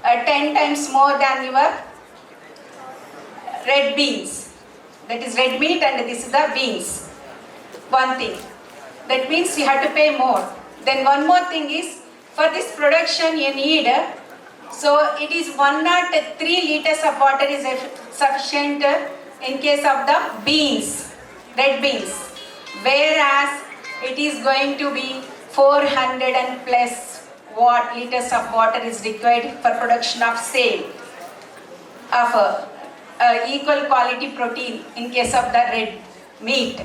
10 times more than your red beans. That is red meat and this is the beans. One thing. That means you have to pay more. Then one more thing is, for this production you need, so it is 103 liters of water is sufficient in case of the beans, red beans. Whereas it is going to be 400 and plus liters of water is required for production of same of equal quality protein in case of the red meat.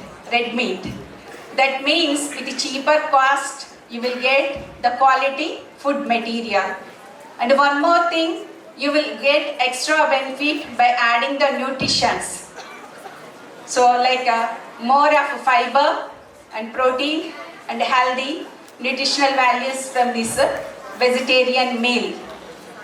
That means with the cheaper cost you will get the quality food material. And one more thing, you will get extra benefit by adding the nutritions. So like more of fiber and protein and healthy nutritional values from this vegetarian meal.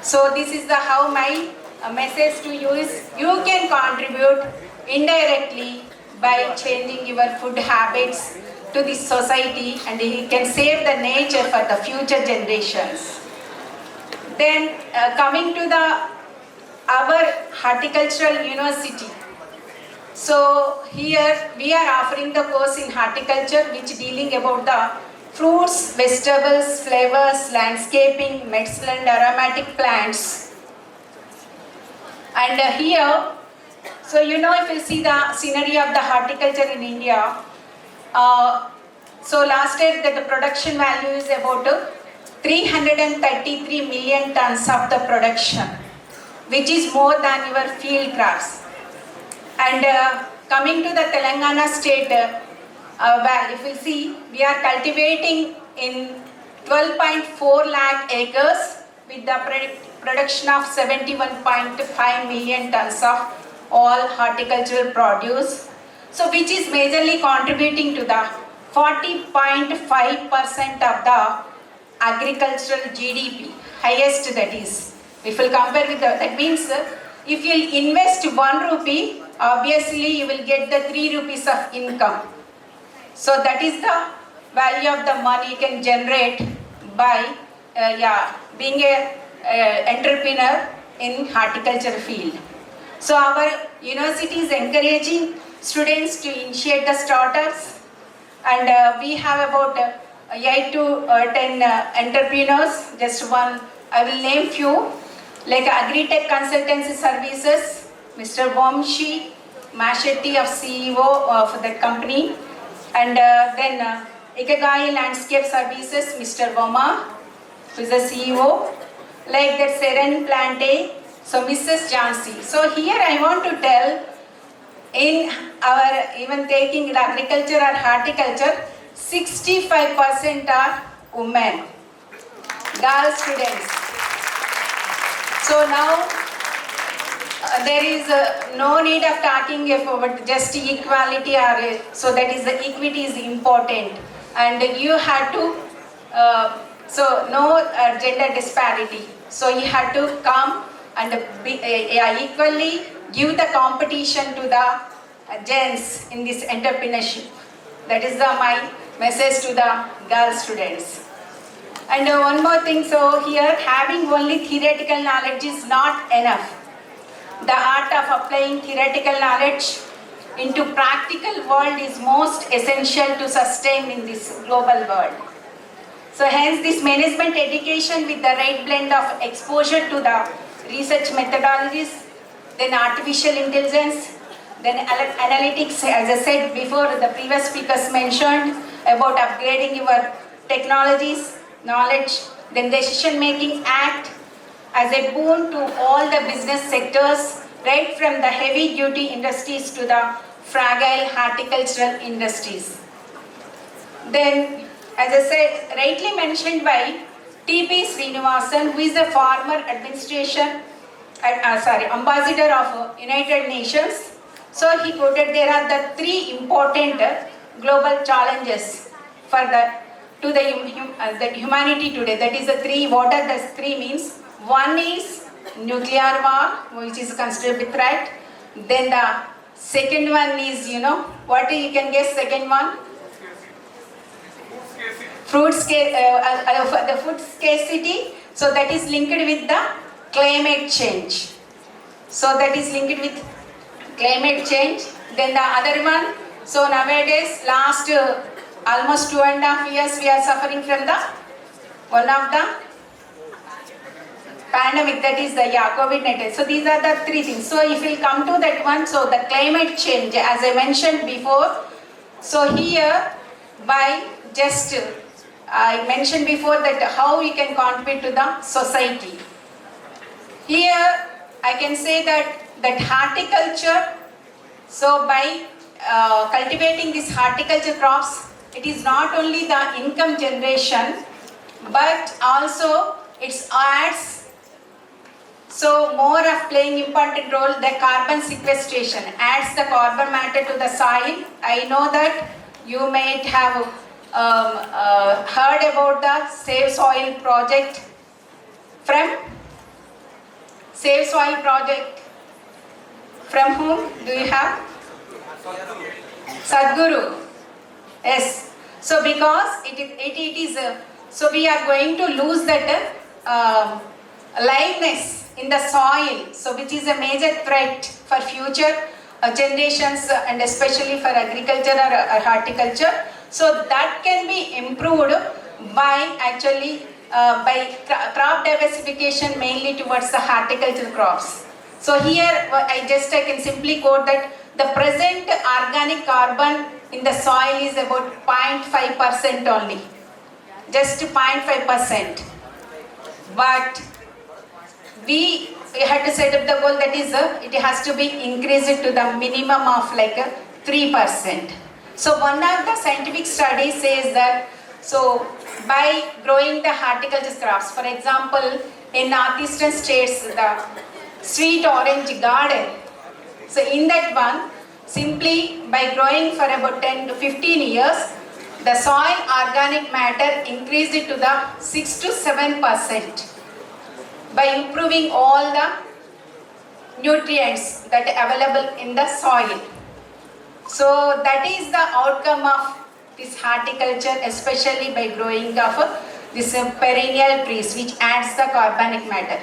So this is the how my message to you is, you can contribute indirectly by changing your food habits to this society, and you can save the nature for the future generations. Then coming to our horticultural university. So here we are offering the course in horticulture which dealing about the fruits, vegetables, flavors, landscaping, medicinal and aromatic plants. And here, so if you see the scenery of the horticulture in India, so last year the production value is about 333 million tons of the production, which is more than your field crops. And coming to the Telangana state, well, if you see, we are cultivating in 12.4 lakh acres with the production of 71.5 million tons of all horticultural produce. So which is majorly contributing to the 40.5% of the agricultural GDP, highest that is. If you compare with that means if you invest 1 rupee, obviously you will get the 3 rupees of income. So that is the value of the money you can generate by being a entrepreneur in horticulture field. So our university is encouraging students to initiate the startups, and we have about 8 to 10 entrepreneurs. Just one, I will name few, like Agritech Consultancy Services, Mr. Vamshi Mashetti of CEO of that company, and then Ikagai Landscape Services, Mr. Vama, who is the CEO, like that Seren Plante, so Mrs. Jansi. So here I want to tell, in our even taking the agriculture or horticulture, 65% are women, girl students. So now there is no need of talking about just equality, or so that is the equity is important, and you have to so no gender disparity. So you have to come and equally give the competition to the gents in this entrepreneurship. That is my message to the girl students. And one more thing, so here having only theoretical knowledge is not enough. The art of applying theoretical knowledge into practical world is most essential to sustain in this global world. So hence this management education with the right blend of exposure to the research methodologies, then artificial intelligence, then analytics, as I said before, the previous speakers mentioned about upgrading your technologies, knowledge, then decision making act as a boon to all the business sectors, right from the heavy duty industries to the fragile horticultural industries. Then, as I said, rightly mentioned by T.P. Srinivasan, who is the former ambassador of United Nations. So he quoted there are the 3 important global challenges for the humanity today. That is the 3. What are the 3 means? One is nuclear war, which is considered a threat. Then the second one is, what you can guess second one? The food scarcity. So that is linked with the climate change. So that is linked with climate change. Then the other one, so nowadays last almost 2.5 years we are suffering from the one of the pandemic, that is the COVID-19. So these are the three things. So if we come to that one, so the climate change, as I mentioned before, so here by just I mentioned before that how we can contribute to the society. Here I can say that horticulture, so by cultivating these horticulture crops, it is not only the income generation, but also it adds so more of playing important role, the carbon sequestration adds the carbon matter to the soil. I know that you might have heard about the Save Soil project from whom do you have? Sadhguru. Yes. So because it is so we are going to lose that liveness in the soil, so which is a major threat for future generations and especially for agriculture or horticulture. So that can be improved by actually by crop diversification, mainly towards the horticultural crops. So here I can simply quote that the present organic carbon in the soil is about 0.5% only, just 0.5%. But we had to set up the goal, that is it has to be increased to the minimum of like 3%. So one of the scientific studies says that so by growing the horticulture crops, for example in northeastern states the sweet orange garden, so in that one simply by growing for about 10 to 15 years the soil organic matter increased to the 6 to 7% by improving all the nutrients that are available in the soil. So that is the outcome of this horticulture, especially by growing of this perennial trees which adds the carbonic matter.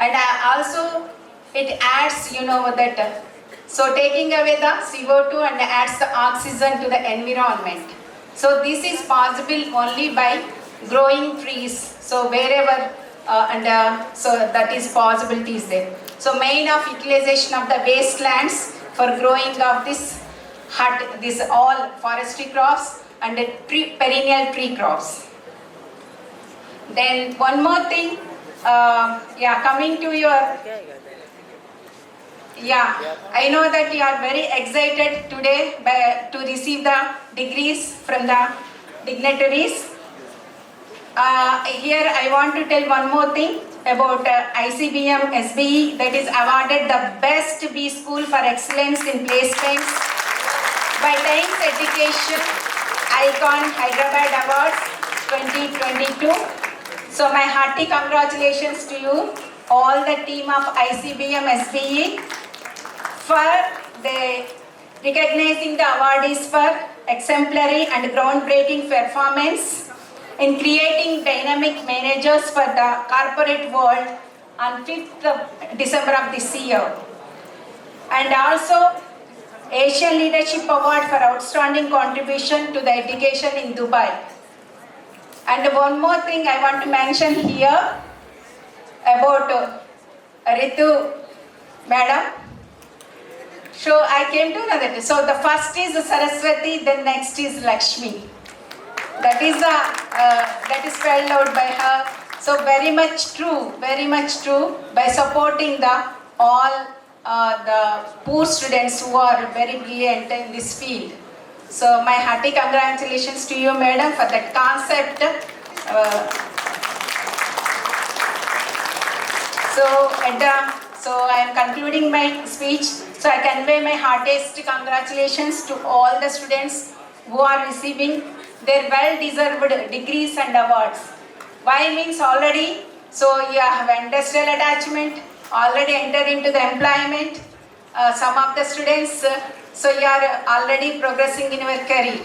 And also it adds, that so taking away the CO2 and adds the oxygen to the environment. So this is possible only by growing trees. So wherever so that is possibilities there. So main of utilization of the wastelands for growing of this all forestry crops and the perennial tree crops. Then one more thing, coming to your, I know that you are very excited today to receive the degrees from the dignitaries. Here I want to tell one more thing about ICBM-SBE that is awarded the best B school for excellence in placements by Times Education Icon Hyderabad Awards 2022. So my hearty congratulations to you, all the team of ICBM-SBE, for the recognizing the awardees for exemplary and groundbreaking performance in creating dynamic managers for the corporate world on 5th of December of this year. And also Asian Leadership Award for outstanding contribution to the education in Dubai. And one more thing I want to mention here about Ritu Madam. So I came to know that. So the first is Saraswati, then next is Lakshmi. That is spelled out by her. So very much true by supporting all the poor students who are very brilliant in this field. So my hearty congratulations to you, madam, for that concept. So I am concluding my speech. So I convey my heartiest congratulations to all the students who are receiving their well-deserved degrees and awards. Why means already, so you have industrial attachment, already entered into the employment. Some of the students, so you are already progressing in your career.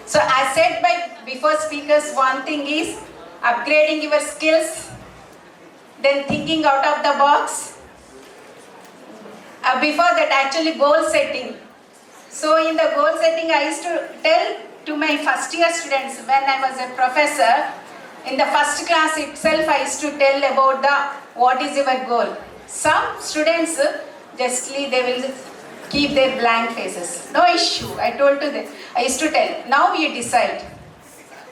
So as said by before speakers, one thing is upgrading your skills, then thinking out of the box, before that actually goal setting. So in the goal setting, I used to tell to my first year students when I was a professor, in the first class itself I used to tell about what is your goal. Some students justly they will keep their blank faces. No issue, I told to them. I used to tell, now you decide.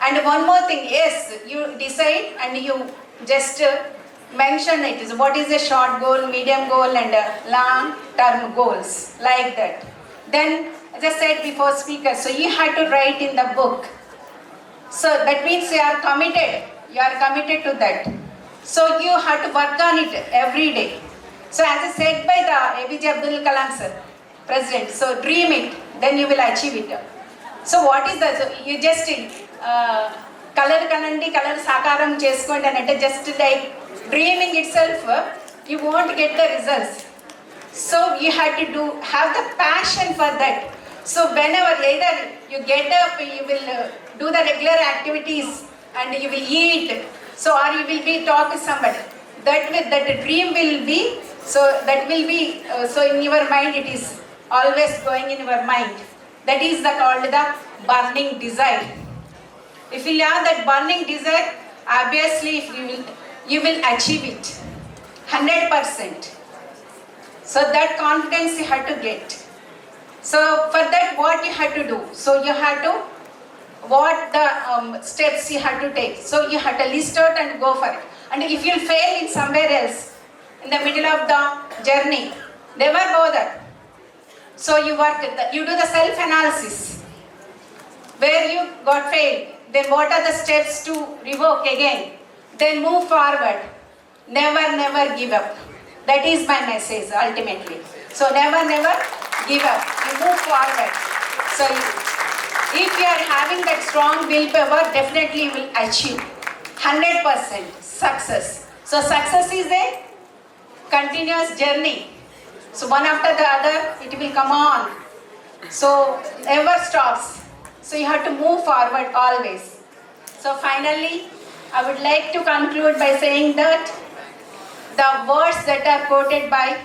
And one more thing, yes, you decide and you just mention it is what is a short goal, medium goal and long term goals, like that. Then as I said before speaker, so you have to write in the book. So that means you are committed to that. So you have to work on it every day. So as I said by the APJ Abdul Kalam sir, President, so dream it, then you will achieve it. So what is that? So you just color kanandi, color sakaram cheskondi and just like dreaming itself, you won't get the results. So you have to have the passion for that. So whenever either you get up, you will do the regular activities and you will eat. So or you will be talk to somebody. That dream will be, so that will be, so in your mind it is always going in your mind. That is called the burning desire. If you have that burning desire, obviously if you will achieve it 100%. So that confidence you have to get. So for that what you have to do? So you have to, what the steps you have to take. So you have to list out and go for it. And if you fail in somewhere else, in the middle of the journey, never bother. So you do the self-analysis. Where you got failed, then what are the steps to revoke again? Then move forward. Never give up. That is my message ultimately. So never give up. You move forward. So if you are having that strong willpower, definitely you will achieve 100% success. So success is a continuous journey. So one after the other, it will come on. So never stops. So you have to move forward always. So finally, I would like to conclude by saying that the words that are quoted by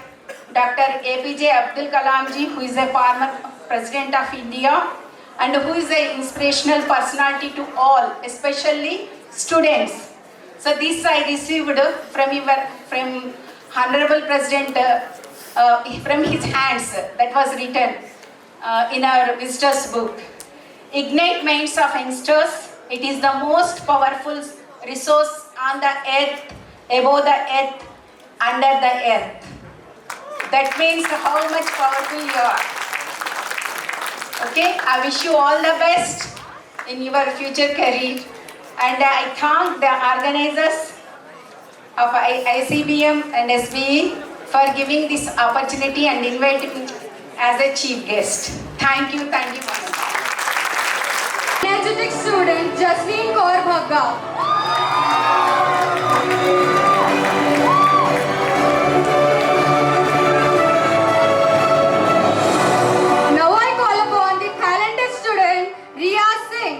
Dr. APJ Abdul Kalam ji, who is a former President of India and who is an inspirational personality to all, especially students. So this I received from Honorable President, from his hands, that was written in our visitors book. Ignite minds of youngsters. It is the most powerful resource on the earth, above the earth, under the earth. That means how much powerful you are. Okay, I wish you all the best in your future career. And I thank the organizers of ICBM and SBE for giving this opportunity and inviting me as a chief guest. Thank you very much. Energetic student Jasleen Kaur Bhagga. Now I call upon the talented student Riya Singh.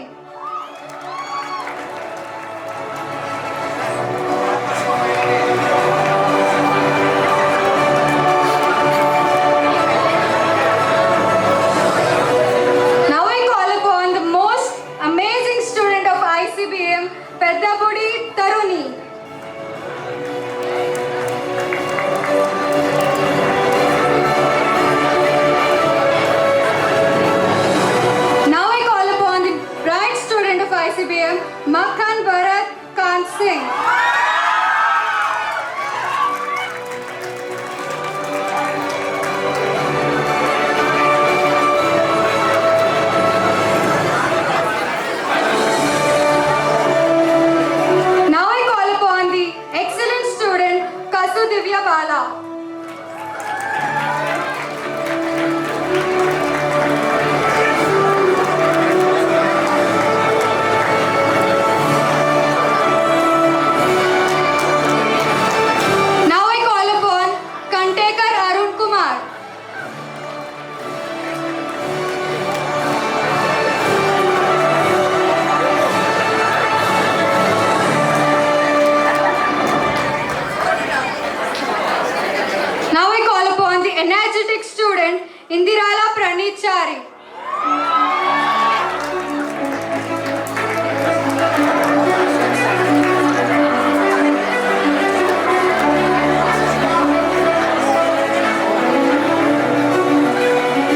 Now I call upon the most amazing student of ICBM, Peddabudi Taruni. Now I call upon the bright student of ICBM, Makhan Bharat Kant Singh. Now I call upon the excellent student Kasu Divya Bala. Pichari.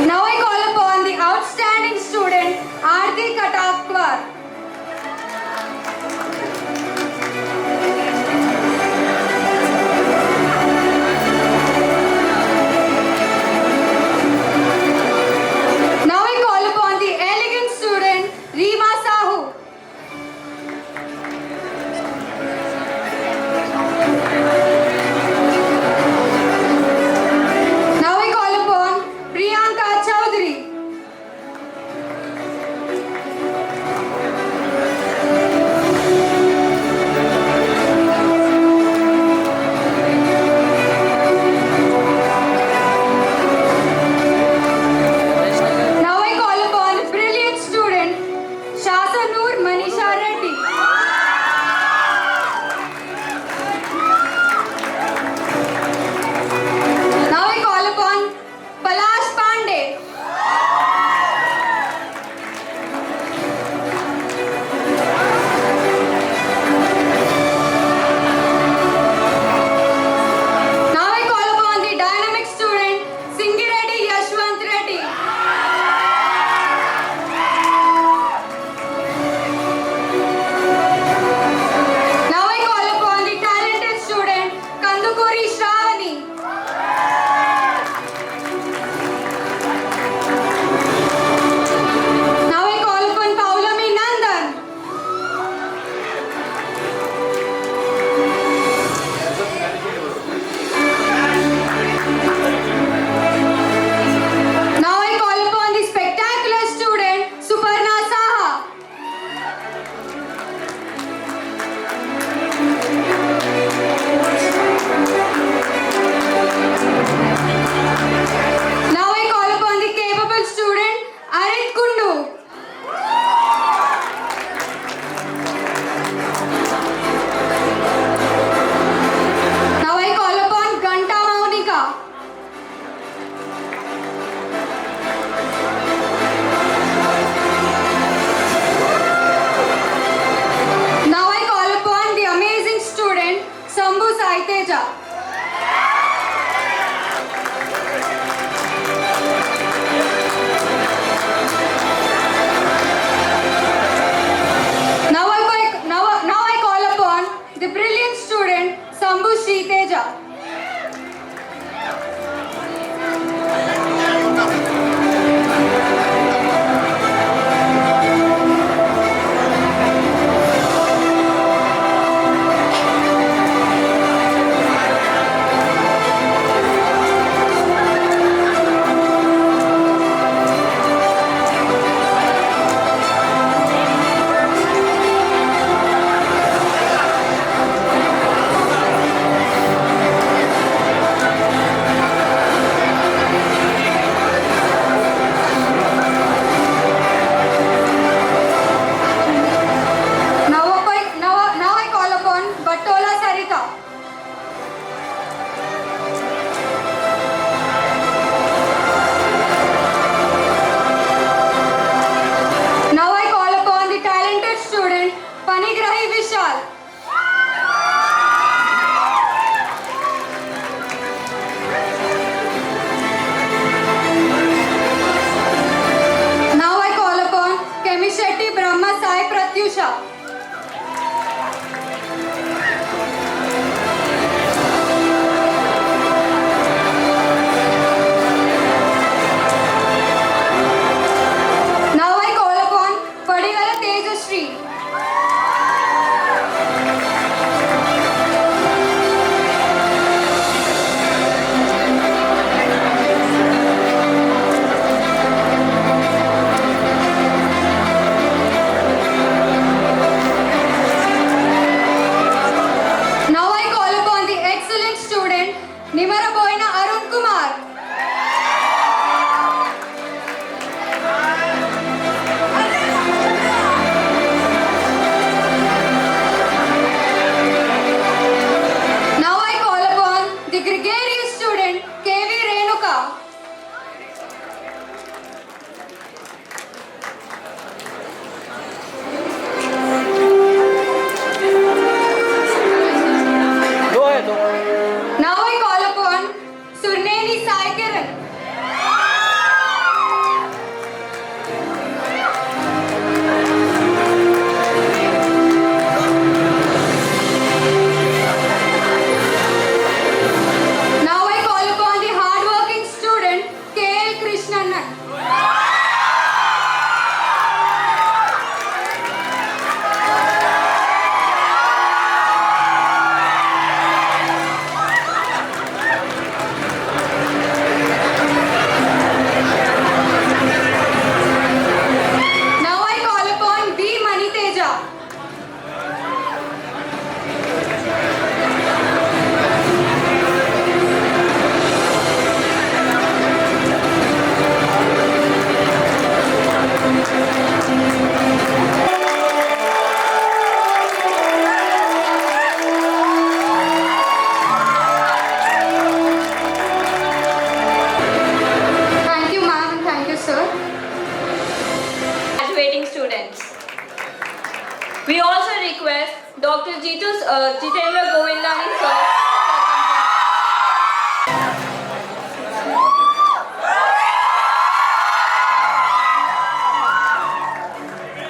Now I call upon the outstanding student Aarti Katakwar. Now I call upon the elegant student Reema Sahu. Now I call upon Priyanka Chowdhury. Now I call upon brilliant student Shasanur Manisha Reddy. Now I call upon Palash Pandey. Now I call upon the dynamic student Singireddy Yashwant Reddy. Now I call upon the talented student Kandukuri Shravani. Now I call upon Paulami Nandan. Now I call upon the spectacular student Suparna Saha. Now I call upon the capable student Arit Kundu. Now I call upon Ganta Maunika. Now I call upon the amazing student Sambhu Saiteja. Now I call upon the brilliant student Sambhu Sriteja. Now I call upon Battola Sarita. Now I call upon the talented student Panigrahi Vishal. Now I call upon Kemishetty Brahma Sai Pratyusha. Jitendra Govindani sir.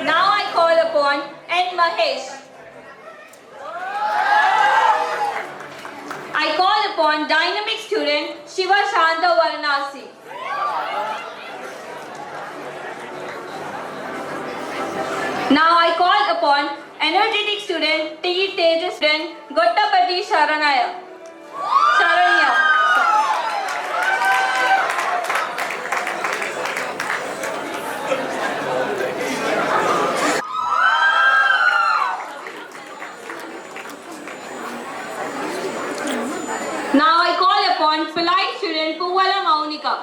Now I call upon N. Mahesh. I call upon dynamic student Shiva Shanta Varanasi. Now I call upon energetic student T. Tejas student Gottapati Sharanya. Now I call upon polite student Puvala Maunika.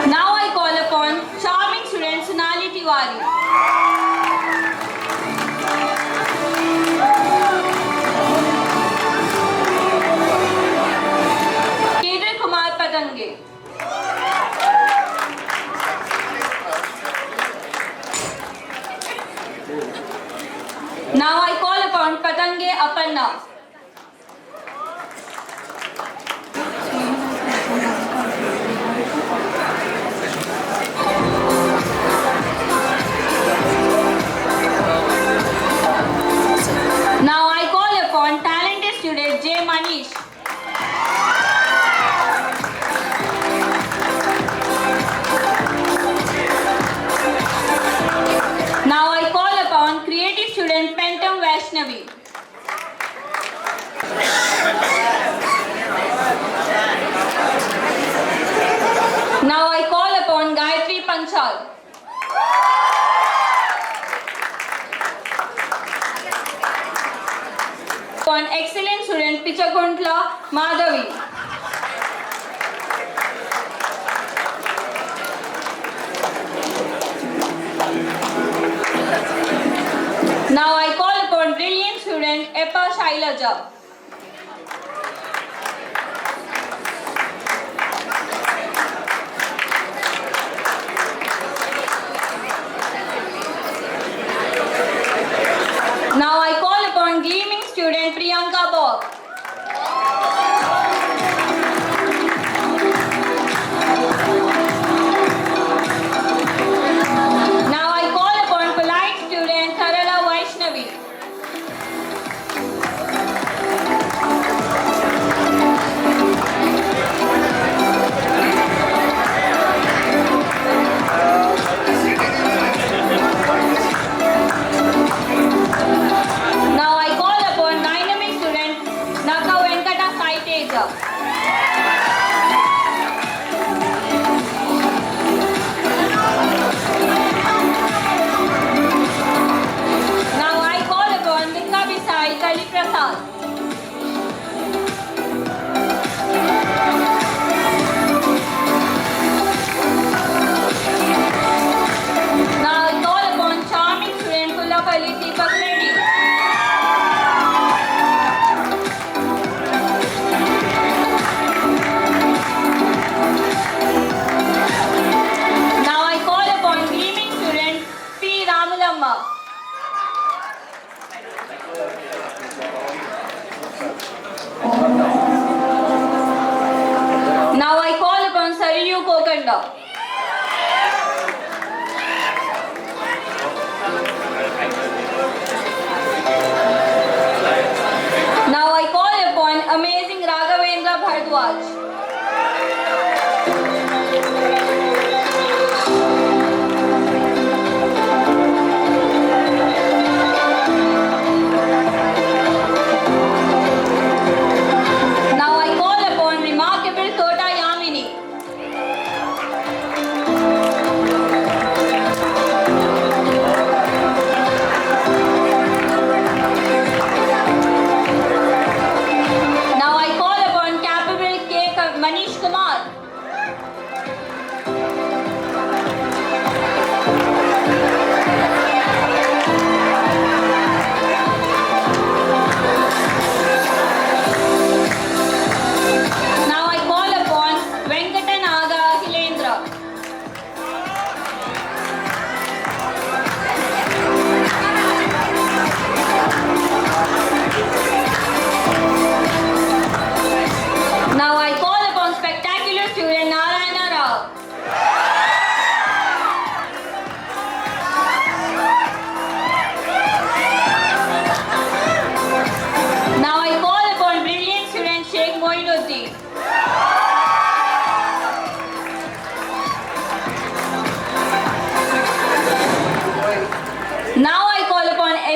Now I call upon charming student Sonali Tiwari. Kedar Kumar Patange. Now I call upon Patange Aparna. Now I call upon talented student J. Manish. Now I call upon creative student Pentam Vaishnavi. Now I call upon Gayatri Panchal. Upon excellent student Pichakuntla Madhavi. Now I call upon brilliant student Epa Shailaja. Now I call upon gleaming student Priyanka Bog. Now I call upon polite student Tharala Vaishnavi. Now I call upon dynamic student Naka Venkata Sai Teja. Now I call upon Mika Bisai Kali Prasad. Now I call upon charming student Pulapalli Deepak Reddy. Now I call upon gleaming student P. Ramalamma. Now I call upon Sariyu Kokanda. Now I call upon amazing Raghavendra Bhardwaj. Now I call upon remarkable Tota Yamini.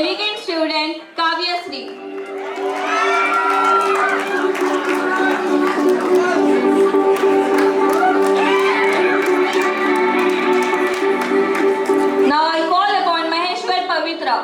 elegant student Kavya Sri. Now I call upon Maheshwar Pavitra.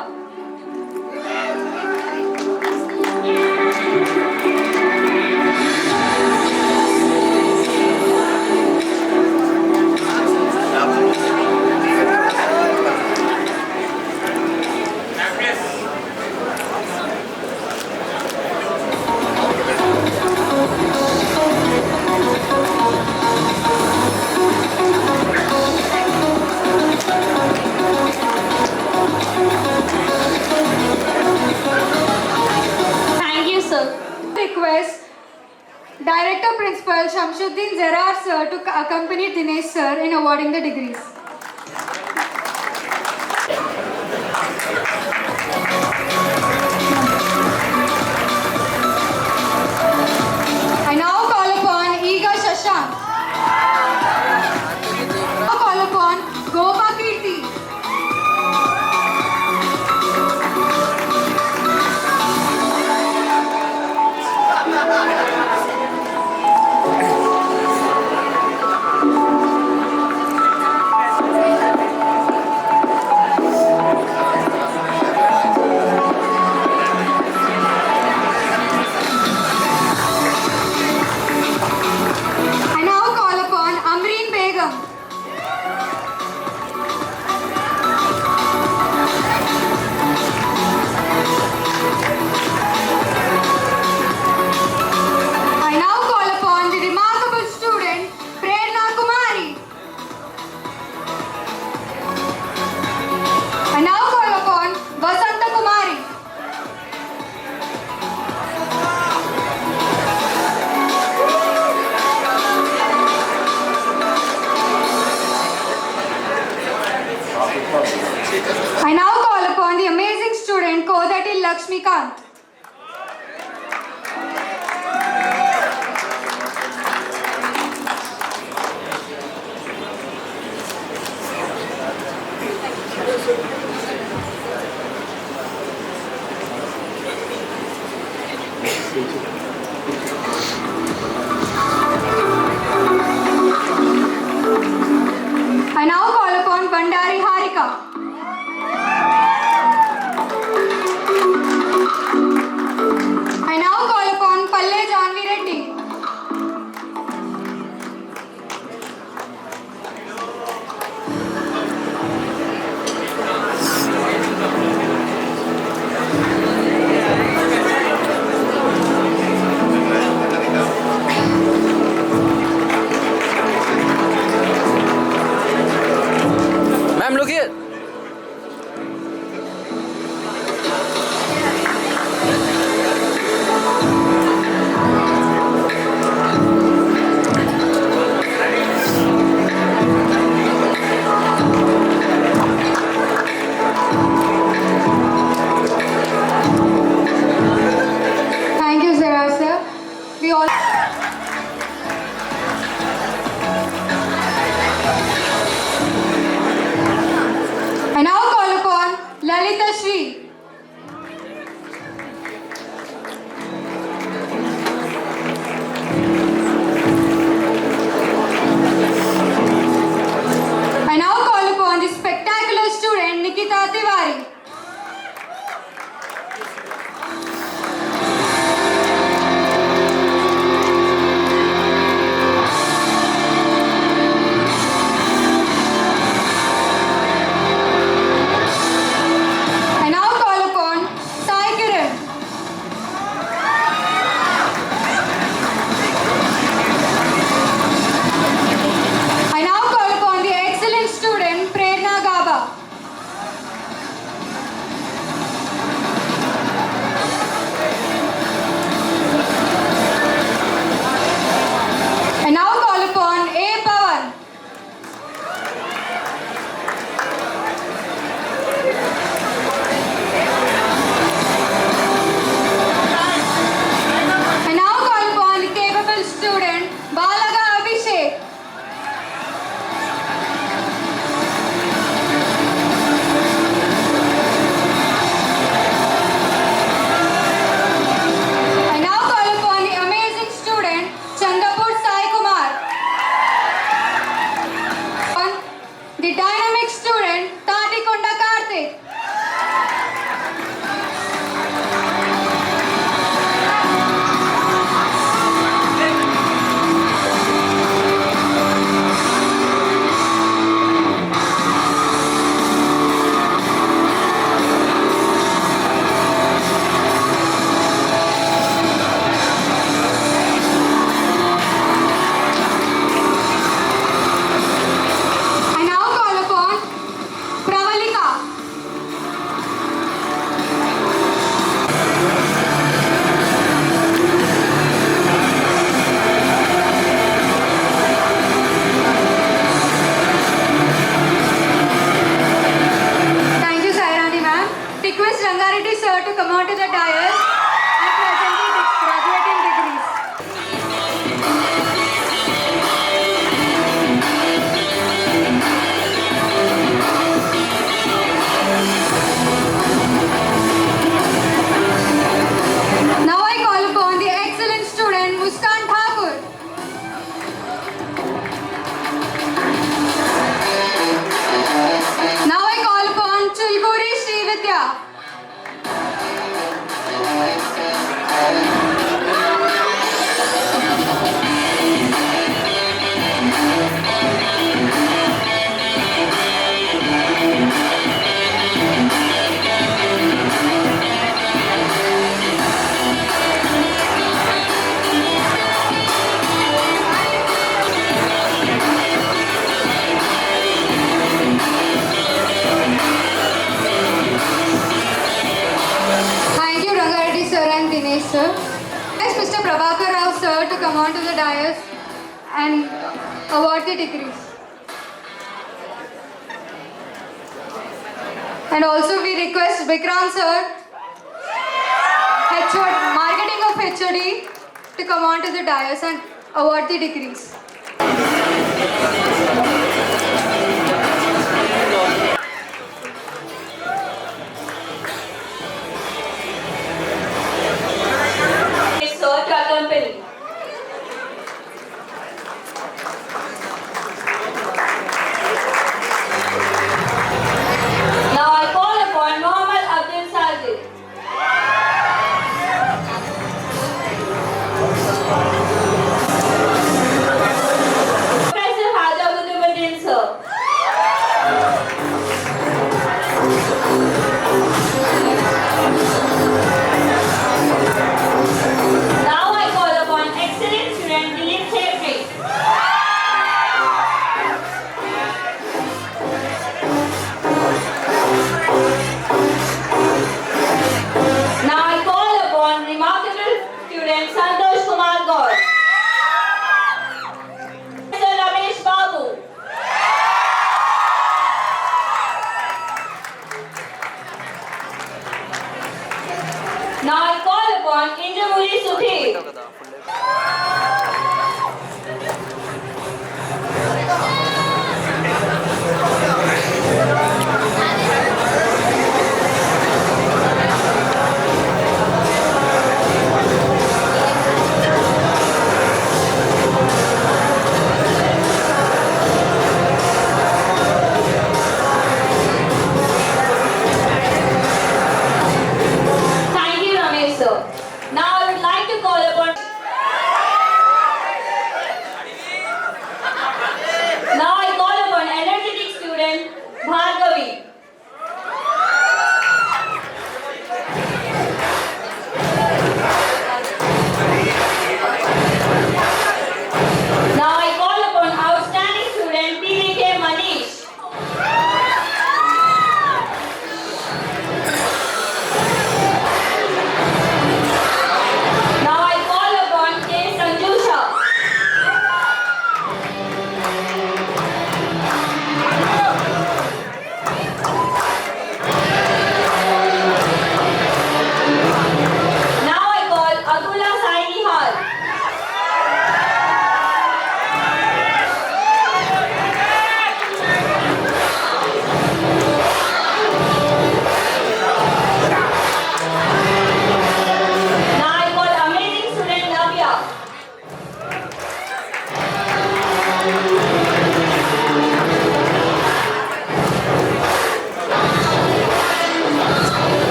Thank you, sir. Request Director Principal Shamsuddin Zerar sir to accompany Dinesh sir in awarding the degrees. I now call upon Iga Shashank. I call upon Gopa Kirti. I now call upon Amreen Begum. I now call upon the remarkable student Prerna Kumari. I now call upon Vasanta Kumari. I now call upon the amazing student Kodati Lakshmikant. I now call upon Bandari Harika. I now call upon Palle Janvi Reddy. Ma'am, look here. Thank you, Zara sir. We all. I now call upon Lalita Shri. I now call upon the spectacular student Nikita Tiwari. I now call request Rangareddy sir to come out to the dais and present the graduating degrees. Now I call upon the excellent student Muskan Thakur. Now I call upon Chulguri Srividya. Thank you, Rangareddy sir and Dinesh sir. Next, Mr. Prabhakar Rao sir to come on to the dais and award the degrees. And also we request Vikram sir, marketing of HOD, to come on to the dais and award the degrees. Sir to accompany. Now I call upon Muhammad Abdul Sajid. Professor Haja Kutubuddin sir. Now I call upon excellent student Dilip Chhetri. Now I call upon remarkable student Santosh Kumar Gaur. Mr. Ramesh Babu. Now I call upon Indramuri Sudhir. Thank you, Ramesh sir. Now I would like to call upon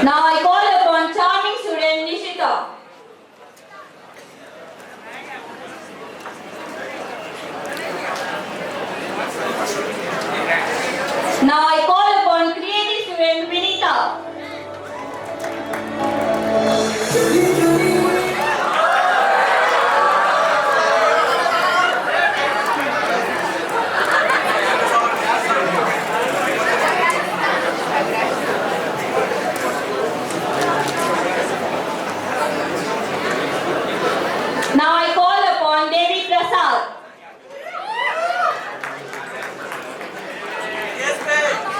Now I call upon charming student Nishita. Now I call upon creative student Vinita. Now I call upon Devi Prasad. Yes, ma'am.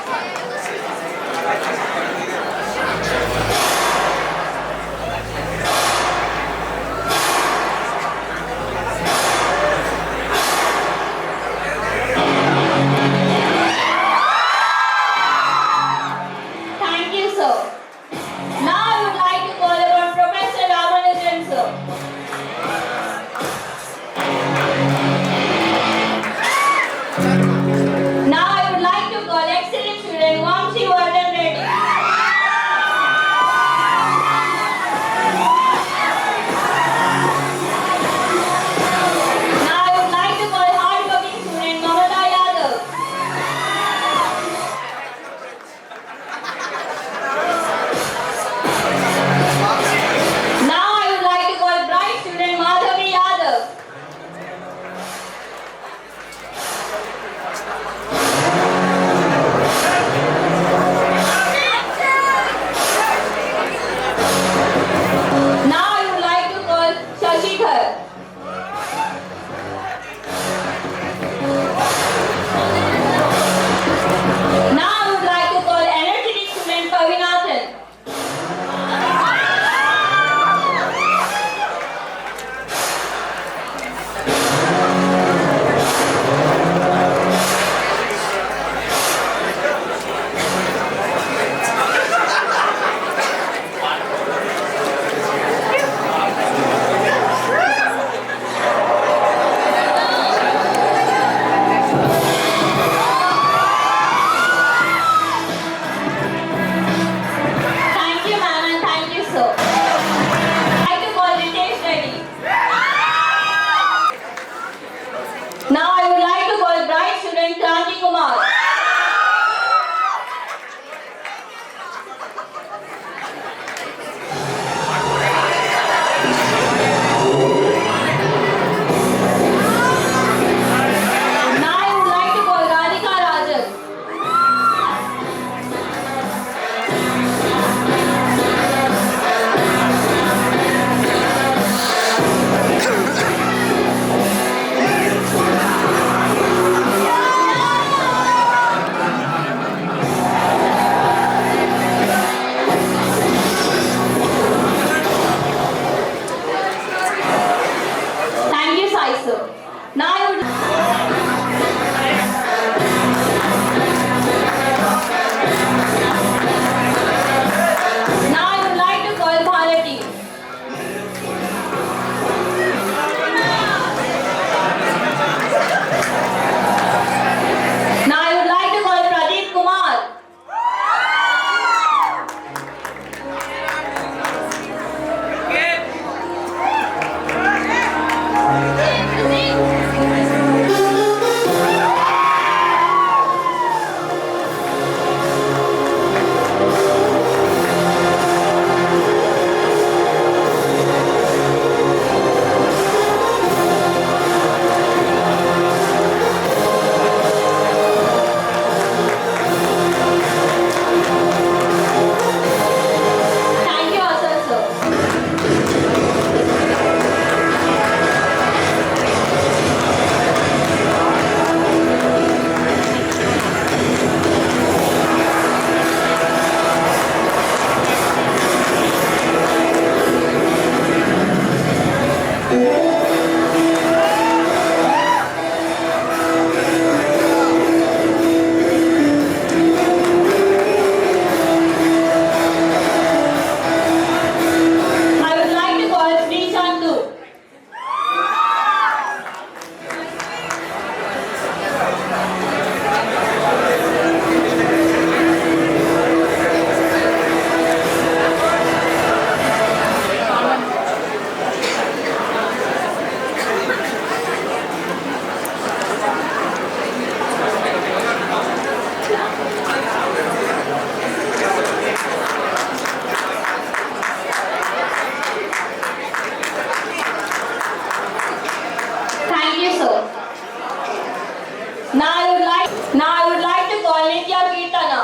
Now I would like to call Nitya Kirtana.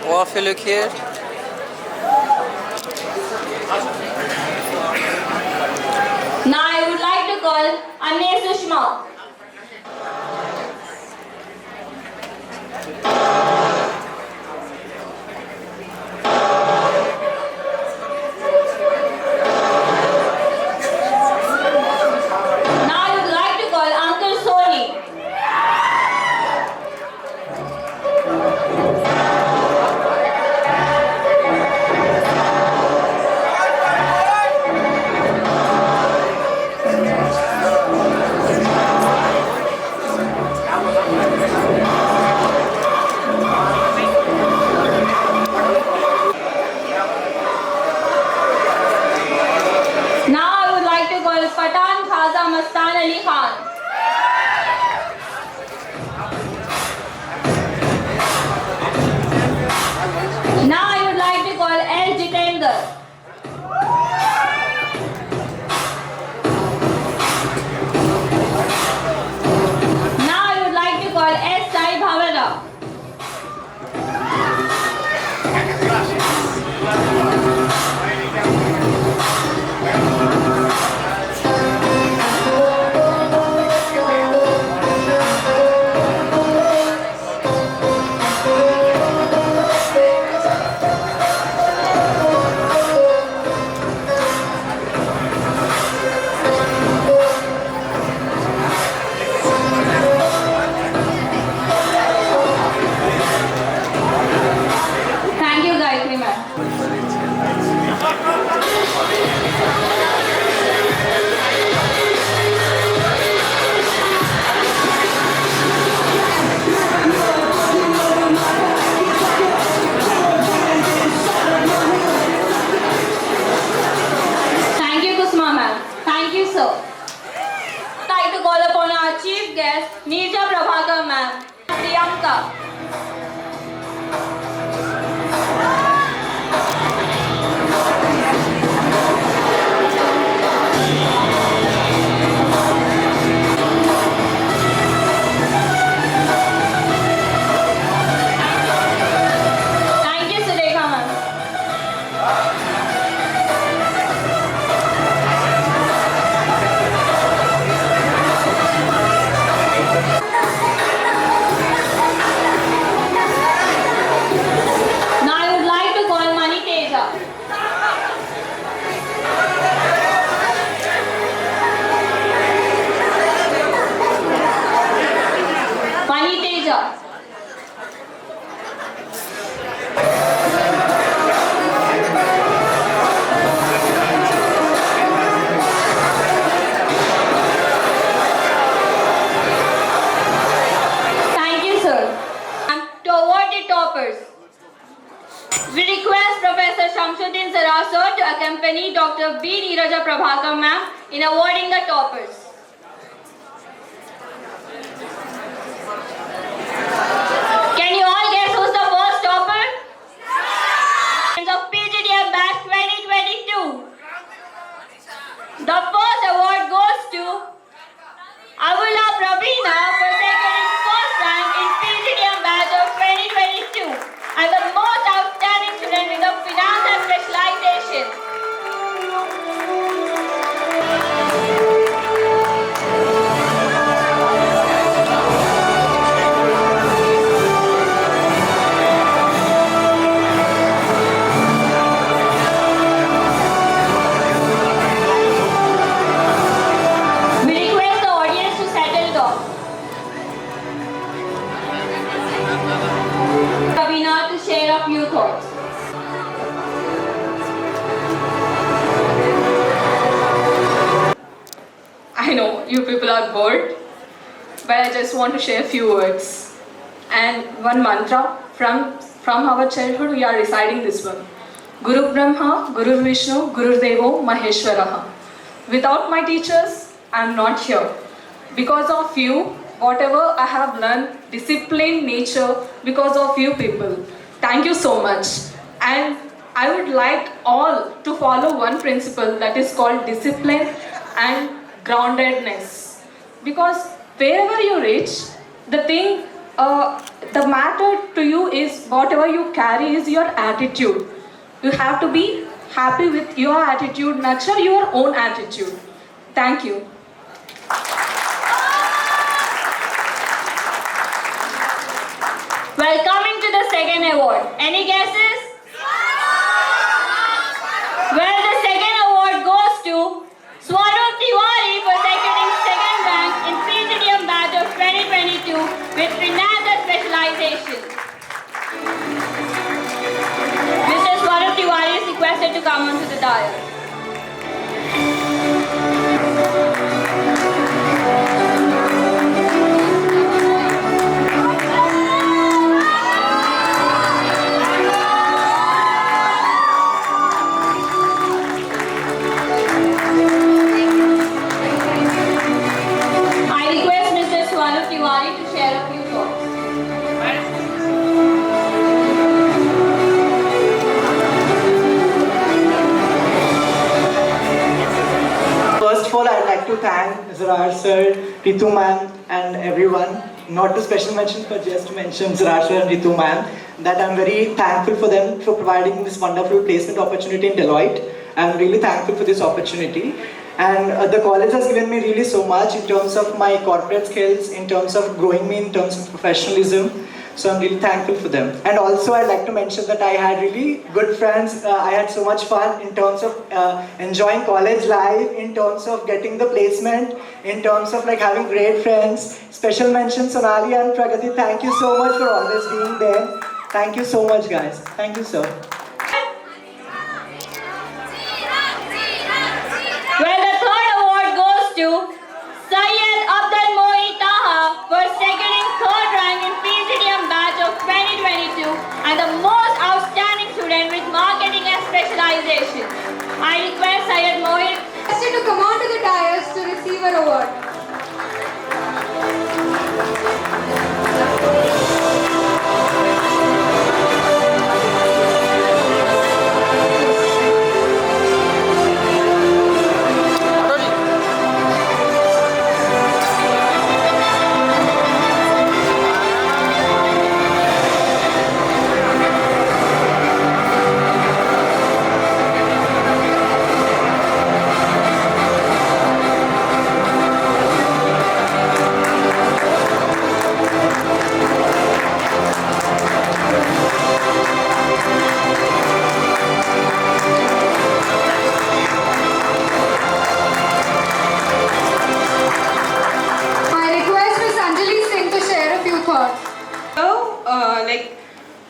All of you look here. Now I would like to call Anya Sushma. Now I would like to call Uncle Soni. Now I would like to call Patan Khaza Mastan Ali Khan. Now I would like to call L. Jitendra. Now I would like to call S. Sai Bhavana. Thank you, Gayatri ma'am. Thank you, Kusma ma'am. Thank you, sir. I'd like to call upon our chief guest, Neerja Prabhakar ma'am, Priyanka. Thank you, Sudekha ma'am. Now I would like to call Mani Teja. Mani Teja. Thank you, sir. And to award the toppers, we request Professor Shamsuddin Saraso to accompany Dr. B. Neeraja Prabhakar ma'am in awarding the toppers. Can you all guess who's the first topper? Of PGDM batch 2022. The first award goes to Avula Pravina for securing first rank in PGDM batch of 2022 and the most outstanding student with the finance and specialization. We request the audience to settle down. Pravina to share a few thoughts. I know you people are bored, but I just want to share a few words. And one mantra from our childhood, we are reciting this one. Guru Brahma, Guru Vishnu, Guru Devo, Maheshwaraha. Without my teachers, I am not here. Because of you, whatever I have learned, discipline, nature, because of you people. Thank you so much. And I would like all to follow one principle that is called discipline and groundedness. Because wherever you reach, the matter to you is whatever you carry is your attitude. You have to be happy with your attitude, nurture your own attitude. Thank you. Well, coming to the second award. Any guesses? Well, the second award goes to Swarup Tiwari for securing second rank in PGDM batch of 2022 with finance and specialization. Mr. Swarup Tiwari is requested to come onto the dais. I request Mr. Swarup Tiwari to share a few thoughts. First of all, I'd like to thank Zarar sir, Ritu ma'am, and everyone. Not to special mention, but just to mention Zarar sir and Ritu ma'am, that I'm very thankful for them for providing this wonderful placement opportunity in Deloitte. I'm really thankful for this opportunity. And the college has given me really so much in terms of my corporate skills, in terms of growing me, in terms of professionalism. So I'm really thankful for them. And also I'd like to mention that I had really good friends. I had so much fun in terms of enjoying college life, in terms of getting the placement, in terms of like having great friends. Special mention Sonali and Pragati. Thank you so much for always being there. Thank you so much, guys. Thank you, sir. Well, the third award goes to Syed Abdul Moin Taha for securing third rank in PGDM batch of 2022 and the most outstanding student with marketing and specialization. I request Syed Moin To come on to the dais to receive an award.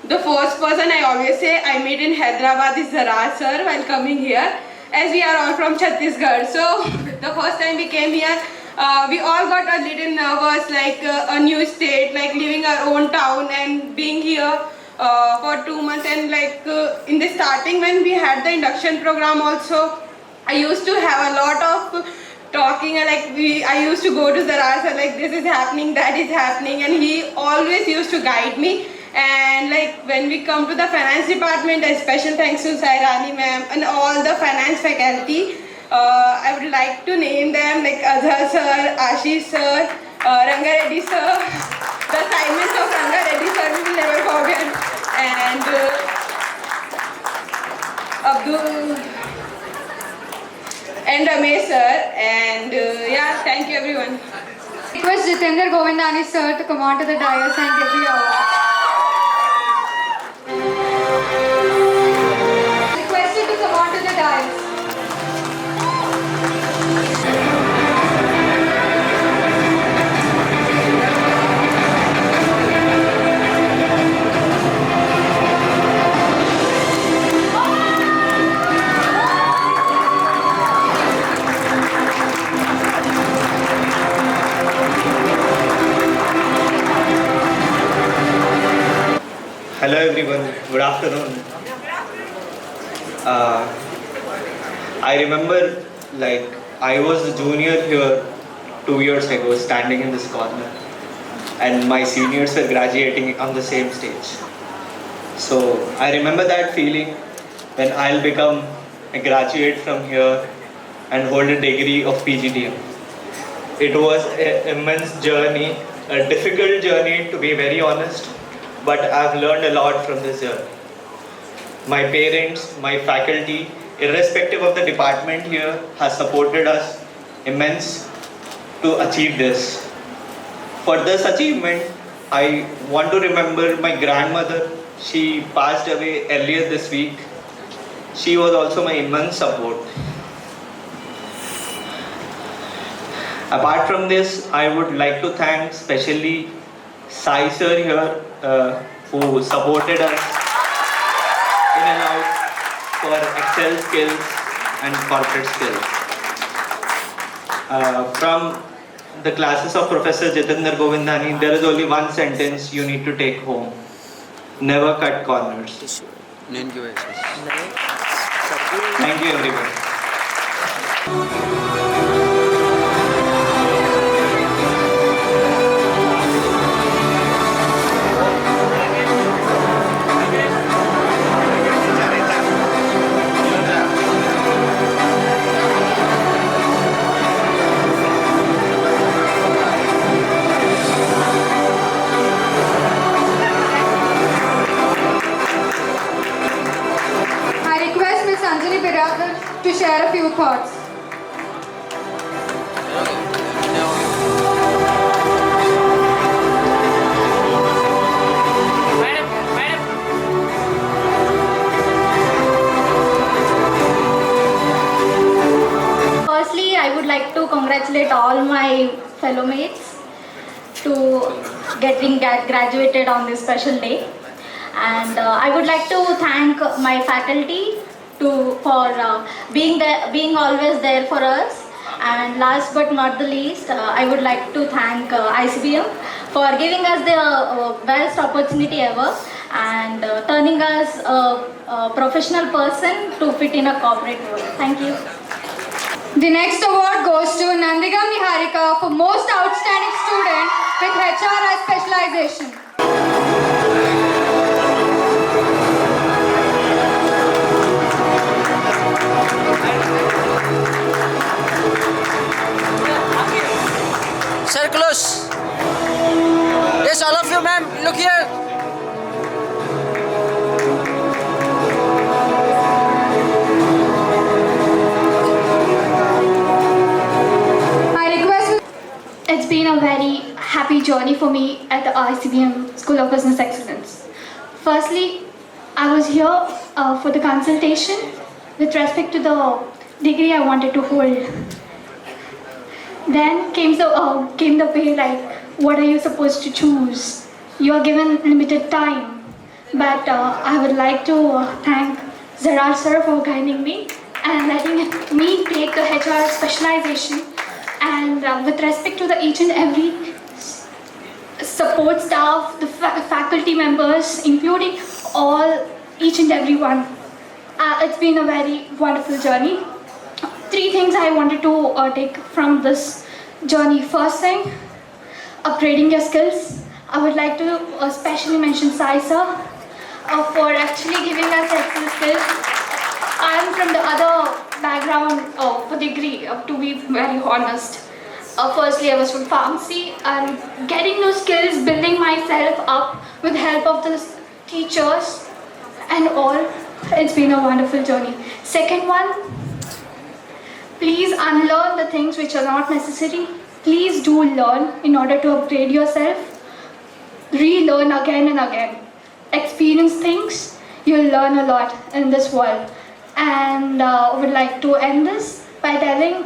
The first person I always say I meet in Hyderabad is Zarar sir while coming here, as we are all from Chhattisgarh. So the first time we came here, we all got a little nervous, like a new state, like leaving our own town and being here for 2 months. And in the starting when we had the induction program also, I used to have a lot of talking, and I used to go to Zarar sir, like this is happening, that is happening, and he always used to guide me. And when we come to the finance department, a special thanks to Sairani ma'am and all the finance faculty. I would like to name them like Azhar sir, Ashish sir, Ranga Reddy sir. The assignments of Ranga Reddy sir we will never forget. And Abdul and Ramesh sir. And yeah, thank you everyone. Request Jitendra Govindani sir to come on to the dais and give the award. Requested to come on to the dais. Hello everyone, good afternoon. I remember I was a junior here 2 years ago, standing in this corner, and my seniors were graduating on the same stage. So I remember that feeling when I'll become a graduate from here and hold a degree of PGDM. It was an immense journey, a difficult journey to be very honest, but I've learned a lot from this journey. My parents, my faculty, irrespective of the department here, has supported us immense to achieve this. For this achievement, I want to remember my grandmother. She passed away earlier this week. She was also my immense support. Apart from this, I would like to thank specially Sai sir here who supported us in and out for Excel skills and corporate skills. From the classes of Professor Jitendra Govindani, there is only one sentence you need to take home. Never cut corners. Thank you everyone. I request Ms. Anjali Biradar to share a few thoughts. Firstly, I would like to congratulate all my fellow mates to getting graduated on this special day. And I would like to thank my faculty for being always there for us. And last but not the least, I would like to thank ICBM for giving us the best opportunity ever and turning us a professional person to fit in a corporate world. Thank you. The next award goes to Nandigam Niharika for Most Outstanding Student with HRI Specialization. Sir, close. Yes, all of you, ma'am, look here. I request It's been a very happy journey for me at the ICBM School of Business Excellence. Firstly, I was here for the consultation with respect to the degree I wanted to hold. Then came the way like, what are you supposed to choose? You are given limited time. But I would like to thank Zarar sir for guiding me and letting me take the HR specialization. And with respect to each and every support staff, the faculty members, including each and every one, it's been a very wonderful journey. 3 things I wanted to take from this journey. First thing, upgrading your skills. I would like to especially mention Sai sir for actually giving us Excel skills. I am from the other background for degree, to be very honest. Firstly, I was from pharmacy and getting those skills, building myself up with help of the teachers and all. It's been a wonderful journey. Second one, please unlearn the things which are not necessary. Please do learn in order to upgrade yourself. Relearn again and again. Experience things, you'll learn a lot in this world. And I would like to end this by telling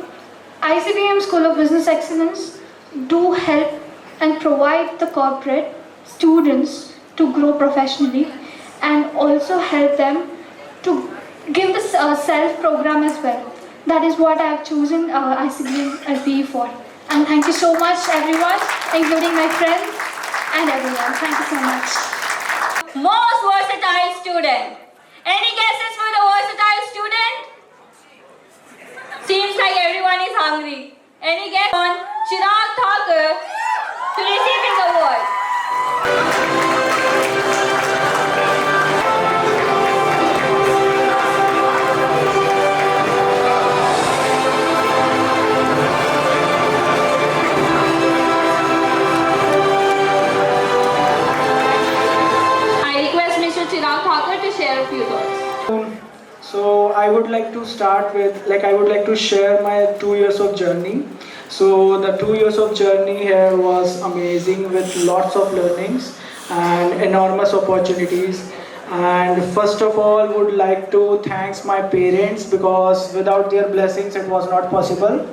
ICBM School of Business Excellence do help and provide the corporate students to grow professionally and also help them to give the self program as well. That is what I have chosen ICBM-SBE for. And thank you so much everyone, including my friends and everyone. Thank you so much. Most versatile student. Any guesses for the versatile student? Seems like everyone is hungry. Any guess on Chirag Thakur to receiving the award? like to start with, I would like to share my 2 years of journey. So the 2 years of journey here was amazing with lots of learnings and enormous opportunities. And first of all, would like to thanks my parents, because without their blessings it was not possible.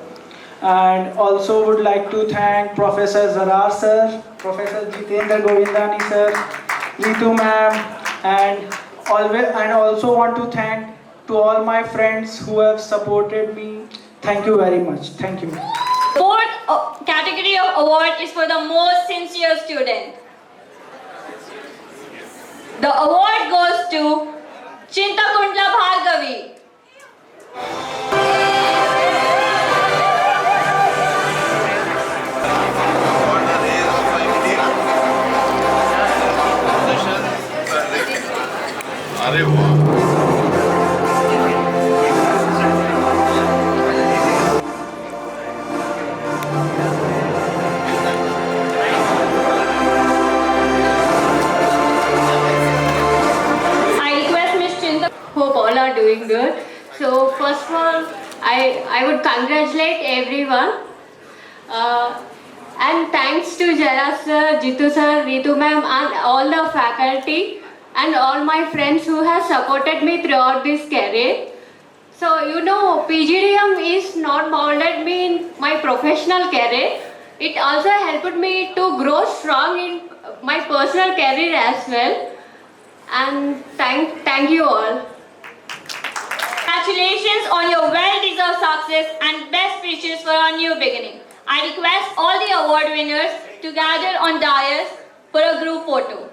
And also would like to thank Professor Zarar sir, Professor Jitendra Govindani sir, Neetu ma'am, and also want to thank to all my friends who have supported me. Thank you very much. Thank you. Fourth category of award is for the most sincere student. The award goes to Chintakundla Bhargavi. अरे वाह Hope all are doing good. So first of all, I would congratulate everyone. And thanks to Jara sir, Jitu sir, Ritu ma'am and all the faculty and all my friends who have supported me throughout this career. So you know, PGDM is not molded me in my professional career. It also helped me to grow strong in my personal career as well. And thank you all. Congratulations on your well-deserved success and best wishes for our new beginning. I request all the award winners to gather on dais for a group photo.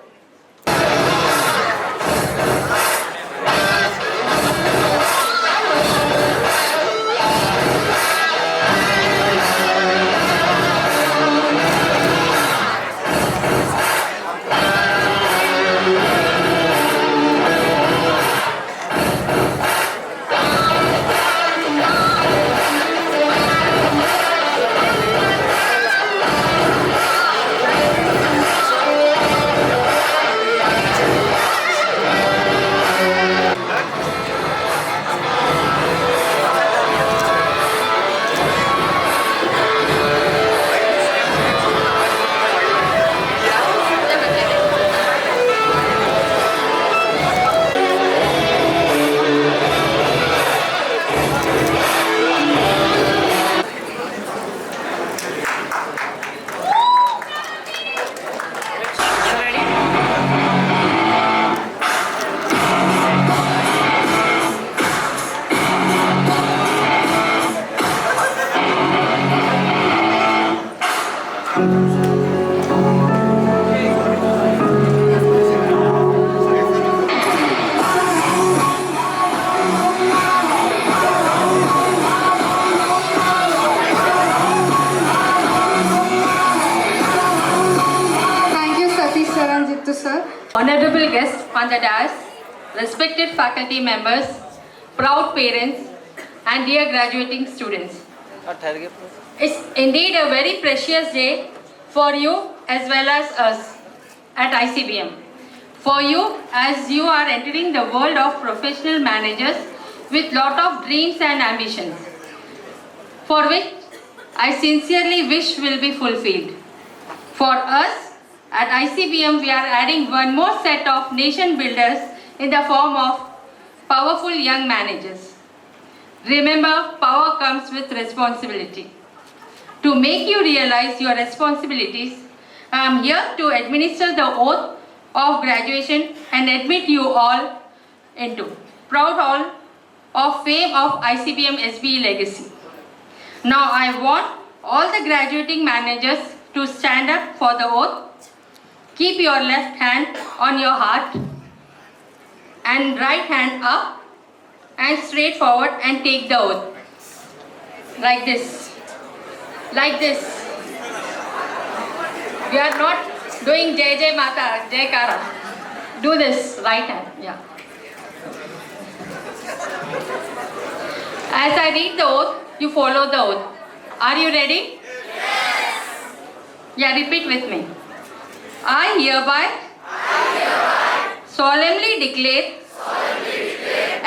Honorable guests on the dais, respected faculty members, proud parents, and dear graduating students. It's indeed a very precious day for you as well as us at ICBM. For you, as you are entering the world of professional managers with lot of dreams and ambitions, for which I sincerely wish will be fulfilled. For us, at ICBM, we are adding one more set of nation builders in the form of powerful young managers. Remember, power comes with responsibility. To make you realize your responsibilities, I am here to administer the oath of graduation and admit you all into proud hall of fame of ICBM-SBE legacy. Now I want all the graduating managers to stand up for the oath. Keep your left hand on your heart and right hand up and straight forward and take the oath. Like this. Like this. We are not doing Jai Jai Mata, Jai Kara. Do this, right hand, yeah. As I read the oath, you follow the oath. Are you ready? Yes. Yeah, repeat with me. I hereby solemnly declare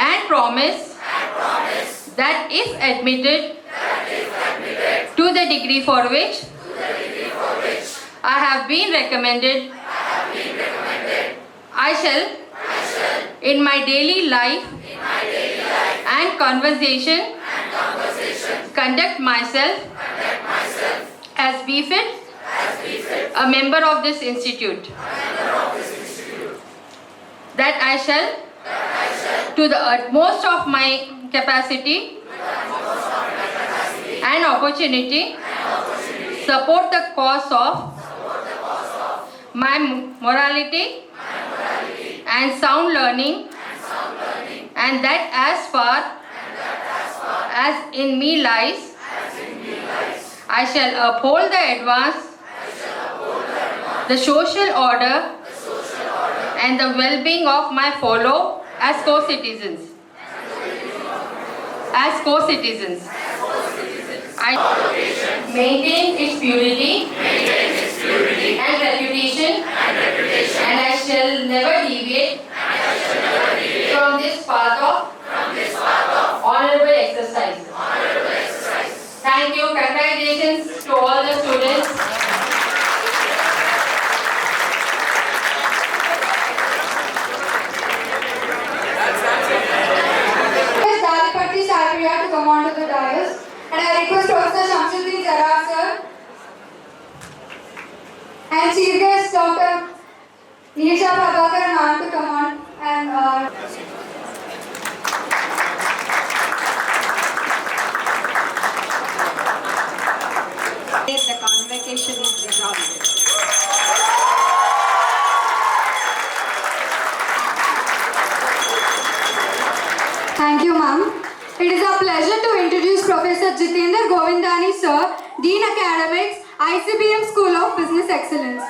and promise that if admitted to the degree for which I have been recommended, I shall, in my daily life and conversation, conduct myself as befit a member of this institute. That I shall, to the utmost of my capacity and opportunity, support the cause of my morality and sound learning, and that as far as in me lies, I shall uphold the advance, the social order, and the well-being of my fellow as co-citizens. I maintain its purity and reputation, and I shall never deviate from this path of honorable exercise. Thank you. Congratulations to all the students. To come on to the dais, and I request Professor Shamsuddin Zarar sir and Chief Guest Dr. Nisha Prabhakar ma'am to come on and The convocation is resolved. Thank you, ma'am. It is our pleasure to introduce Professor Jitendra Govindani sir, Dean Academics, ICBM School of Business Excellence.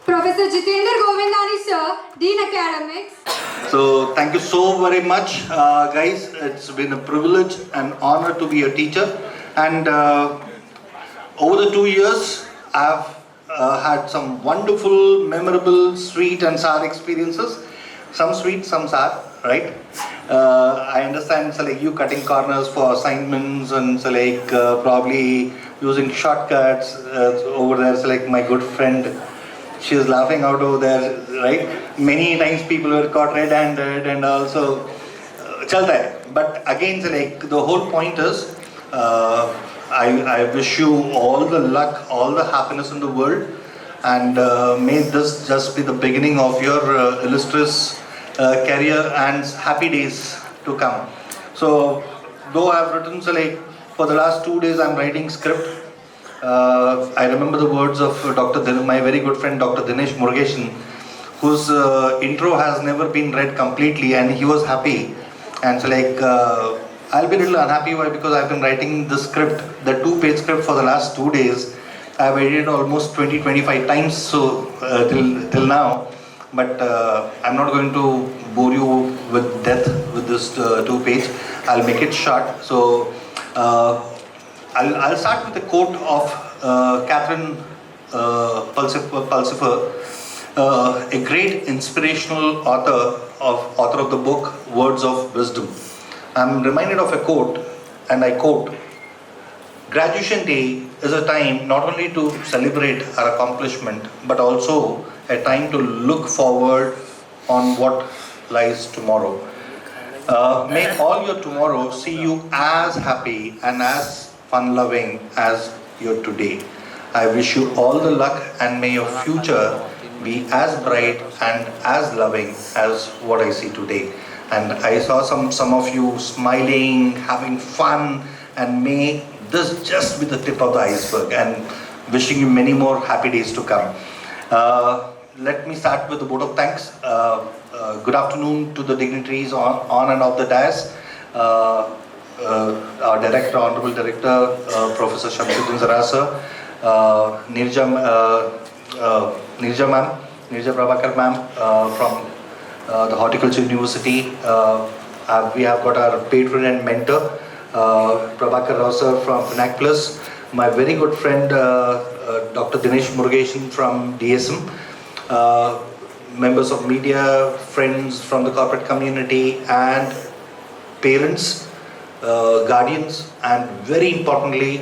Professor Jitendra Govindani sir, Dean Academics. So thank you so very much, guys. It's been a privilege and honor to be a teacher, and over the 2 years I've had some wonderful, memorable, sweet and sour experiences. Some sweet, some sour, right? I understand so like you cutting corners for assignments and so like probably using shortcuts over there. So like my good friend, she is laughing out over there, right? Many times people were caught red-handed and also chalta hai. But again, so like the whole point is I wish you all the luck, all the happiness in the world, and may this just be the beginning of your illustrious career and happy days to come. So though I've written, so like for the last 2 days I'm writing script. I remember the words of my very good friend Dr. Dinesh Murugesan, whose intro has never been read completely, and he was happy. And so like I'll be a little unhappy. Why? Because I've been writing the script, the 2-page script, for the last 2 days. I've edited almost 20-25 times so till now. But I'm not going to bore you with death with this 2-page. I'll make it short. So I'll start with a quote of Catherine Pulsifer, a great inspirational author of the book Words of Wisdom. I'm reminded of a quote, and I quote, "Graduation day is a time not only to celebrate our accomplishment, but also a time to look forward on what lies tomorrow. May all your tomorrow see you as happy and as fun-loving as your today. I wish you all the luck, and may your future be as bright and as loving as what I see today." And I saw some of you smiling, having fun, and may this just be the tip of the iceberg, and wishing you many more happy days to come. Let me start with a vote of thanks. Good afternoon to the dignitaries on and off the dais. Our director, Honorable Director, Professor Shamsuddin Zarar sir, Nirja ma'am, Nirja Prabhakar ma'am from the Horticulture University. We have got our patron and mentor, Prabhakar Rao sir from Finac Plus, my very good friend Dr. Dinesh Murugesan from DSM, members of media, friends from the corporate community, and parents, guardians, and very importantly,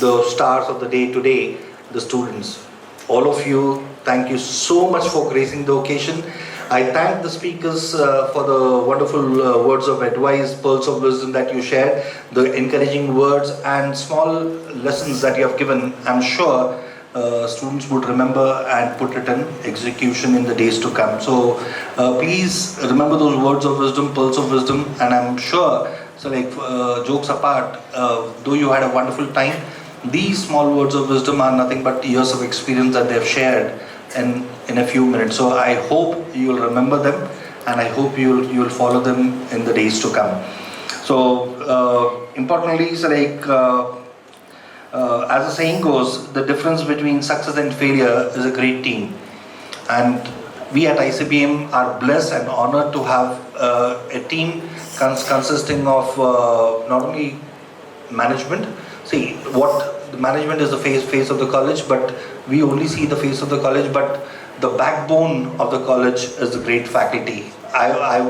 the stars of the day today, the students. All of you, thank you so much for gracing the occasion. I thank the speakers for the wonderful words of advice, pearls of wisdom that you shared, the encouraging words and small lessons that you have given. I'm sure students would remember and put it in execution in the days to come. So please remember those words of wisdom, pearls of wisdom, and I'm sure, so like jokes apart, though you had a wonderful time, these small words of wisdom are nothing but years of experience that they have shared in a few minutes. So I hope you will remember them, and I hope you will follow them in the days to come. So importantly, so like as the saying goes, the difference between success and failure is a great team. And we at ICBM are blessed and honored to have a team consisting of not only management. See, what the management is the face of the college, but we only see the face of the college, but the backbone of the college is the great faculty. I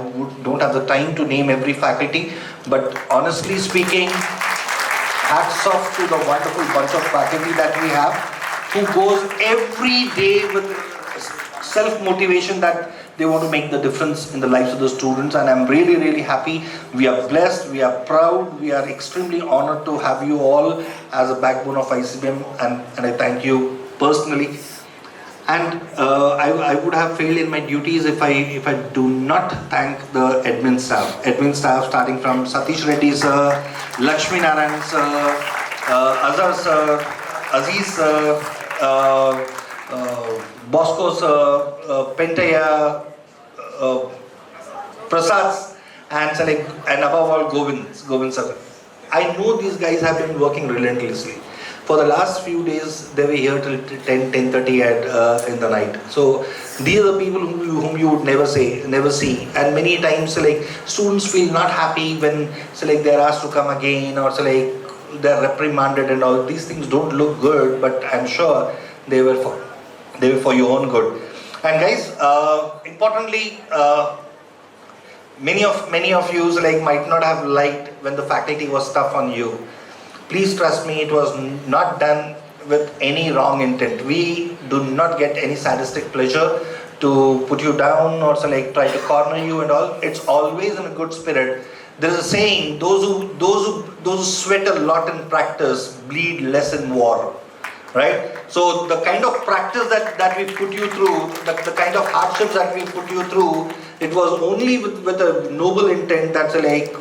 don't have the time to name every faculty, but honestly speaking, hats off to the wonderful bunch of faculty that we have, who goes every day with self-motivation that they want to make the difference in the lives of the students. And I'm really, really happy. We are blessed, we are proud, we are extremely honored to have you all as a backbone of ICBM, and I thank you personally. And I would have failed in my duties if I do not thank the admin staff. Admin staff starting from Satish Reddy sir, Lakshmi Narayan sir, Azhar sir, Aziz sir, Bosco sir, Pentaya, Prasad, and above all Govind sir. I know these guys have been working relentlessly. For the last few days, they were here till 10:30 in the night. So these are the people whom you would never see. And many times, like, students feel not happy when, they're asked to come again, or they're reprimanded and all. These things don't look good, but I'm sure they were for your own good. And guys, importantly, many of you might not have liked when the faculty was tough on you. Please trust me, it was not done with any wrong intent. We do not get any sadistic pleasure to put you down or try to corner you and all. It's always in a good spirit. There is a saying: those who sweat a lot in practice bleed less in war. Right? So the kind of practice that we put you through, the kind of hardships that we put you through, it was only with a noble intent that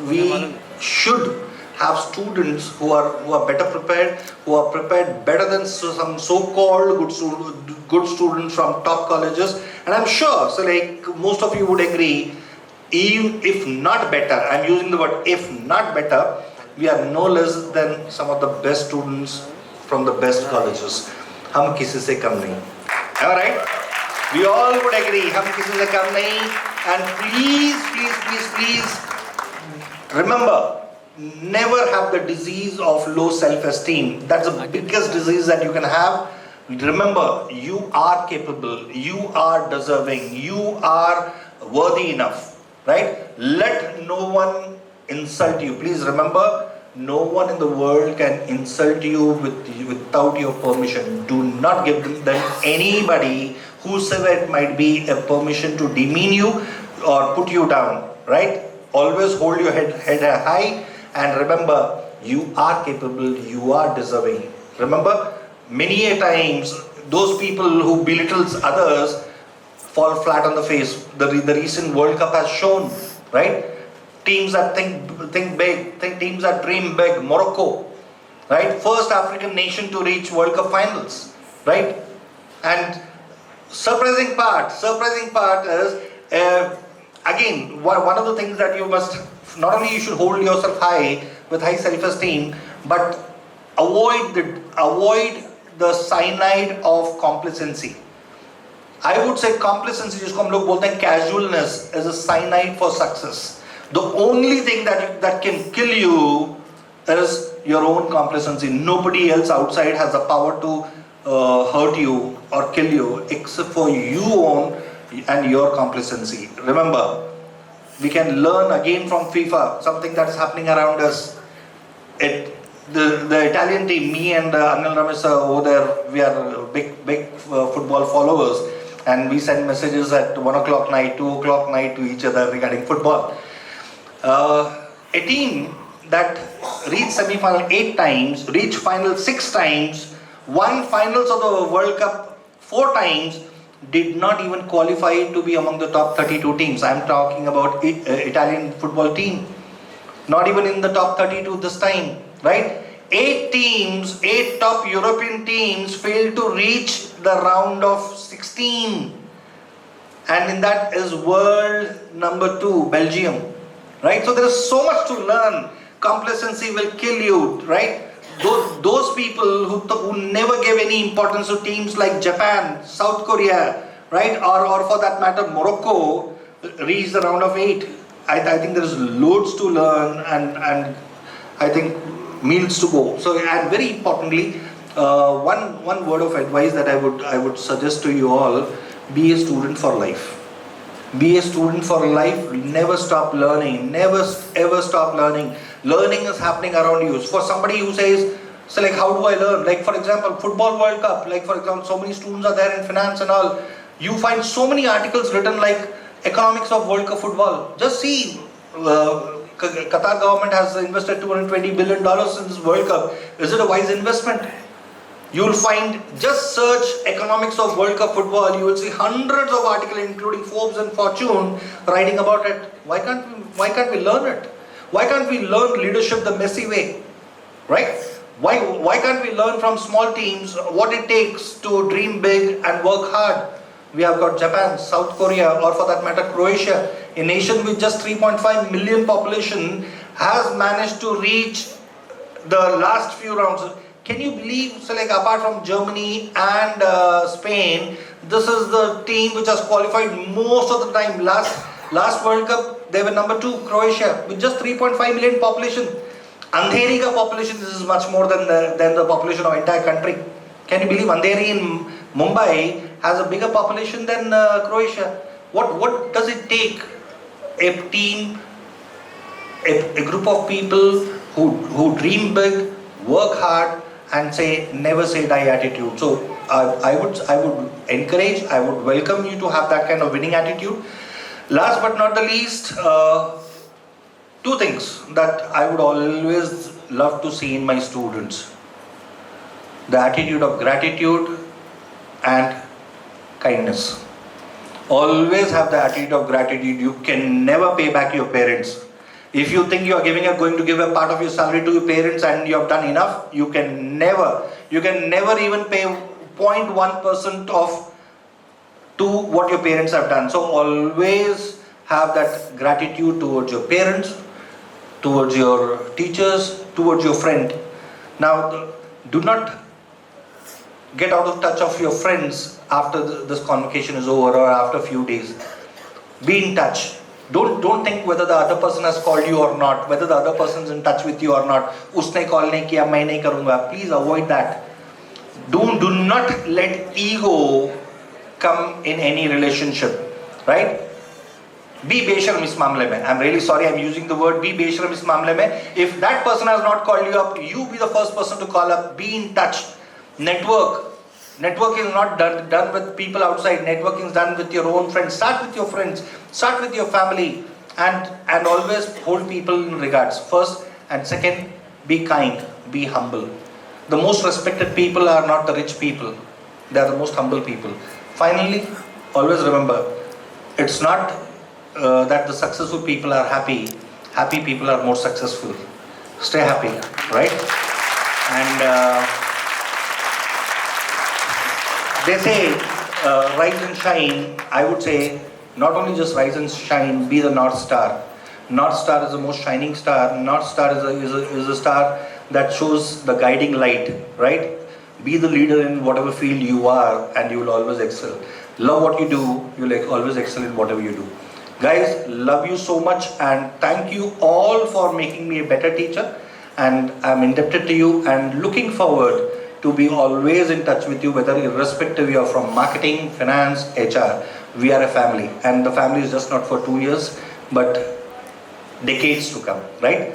we should have students who are better prepared, who are prepared better than some so-called good students from top colleges. And I'm sure, most of you would agree, even if not better, I'm using the word if not better, we are no less than some of the best students from the best colleges. Hum kisi se kam nahi. Alright? We all would agree, hum kisi se kam nahi. And please, remember, never have the disease of low self-esteem. That's the biggest disease that you can have. Remember, you are capable, you are deserving, you are worthy enough, right? Let no one insult you. Please remember, no one in the world can insult you without your permission. Do not give them anybody, whosoever it might be, a permission to demean you or put you down, right? Always hold your head high. And remember, you are capable, you are deserving. Remember, many a times, those people who belittles others fall flat on the face. The recent World Cup has shown, right? Teams that think big, teams that dream big. Morocco, right? First African nation to reach World Cup finals, right? And surprising part is, again, one of the things that you must, not only you should hold yourself high with high self-esteem, but avoid the cyanide of complacency. I would say complacency, जिसको हम लोग बोलते हैं casualness, is a cyanide for success. The only thing that can kill you is your own complacency. Nobody else outside has the power to hurt you or kill you except for you own and your complacency. Remember, We can learn again from FIFA, something that is happening around us. The Italian team, me and Anil Ramesh over there, we are big football followers, and we send messages at 1 o'clock night, 2 o'clock night to each other regarding football. A team that reached semi-final 8 times, reached final 6 times, won finals of the World Cup 4 times, did not even qualify to be among the top 32 teams. I am talking about Italian football team. Not even in the top 32 this time, right? 8 teams, 8 top European teams failed to reach the round of 16. And in that is world number 2, Belgium, right? So there is so much to learn. Complacency will kill you, right? Those people who never gave any importance to teams like Japan, South Korea, right? Or for that matter, Morocco reached the round of 8. I think there is loads to learn, and I think meals to go. So, and very importantly, one word of advice that I would suggest to you all: be a student for life. Be a student for life. Never stop learning. Never ever stop learning. Learning is happening around you. For somebody who says, so like, how do I learn? Like, for example, Football World Cup. Like, for example, so many students are there in finance and all. You find so many articles written like economics of World Cup football. Just see, Qatar government has invested $220 billion in this World Cup. Is it a wise investment? You will find, just search economics of World Cup football, you will see hundreds of articles, including Forbes and Fortune, writing about it. Why can't we learn it? Why can't we learn leadership the Messi way? Right? Why can't we learn from small teams what it takes to dream big and work hard? We have got Japan, South Korea, or for that matter Croatia, a nation with just 3.5 million population, has managed to reach the last few rounds. Can you believe, so like, apart from Germany and Spain, this is the team which has qualified most of the time. Last World Cup, they were number 2, Croatia, with just 3.5 million population. Andheri ka population is much more than the population of entire country. Can you believe Andheri in Mumbai has a bigger population than Croatia? What does it take? A team, a group of people who dream big, work hard, and never say die attitude. So I would encourage, I would welcome you to have that kind of winning attitude. Last but not the least, 2 things that I would always love to see in my students: the attitude of gratitude and kindness. Always have the attitude of gratitude. You can never pay back your parents. If you think you are going to give a part of your salary to your parents and you have done enough, you can never even pay 0.1% of to what your parents have done. So always have that gratitude towards your parents, towards your teachers, towards your friend. Now, do not get out of touch of your friends after this convocation is over or after a few days. Be in touch. Don't think whether the other person has called you or not, whether the other person is in touch with you or not. Usne call nahi kiya, main nahi karunga. Please avoid that. Do not let ego come in any relationship, right? Be besharam is mamle mein. I'm really sorry I'm using the word be besharam is mamle mein. If that person has not called you up, you be the first person to call up. Be in touch. Networking is not done with people outside. Networking is done with your own friends. Start with your friends. Start with your family. And always hold people in regards. First and second, be kind. Be humble. The most respected people are not the rich people. They are the most humble people. Finally, always remember, it's not that the successful people are happy. Happy people are more successful. Stay happy, right? And they say rise and shine. I would say not only just rise and shine, be the North Star. North Star is the most shining star. North Star is a star that shows the guiding light, right? Be the leader in whatever field you are, and you will always excel. Love what you do, you will always excel in whatever you do. Guys, love you so much, and thank you all for making me a better teacher, and I'm indebted to you and looking forward to be always in touch with you, whether irrespective you are from marketing, finance, HR. We are a family, and the family is just not for 2 years. but decades to come, right?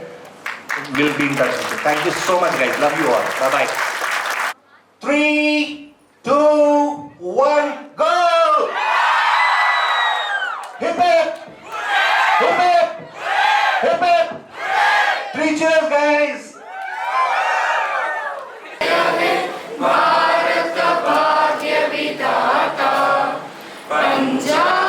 We'll be in touch with you. Thank you so much, guys. Love you all. Bye-bye. 3, 2, 1, go! Hip hip! Hip hip! Hip hip! 3 cheers, guys! Bharat भाग्य विधाता पंजाब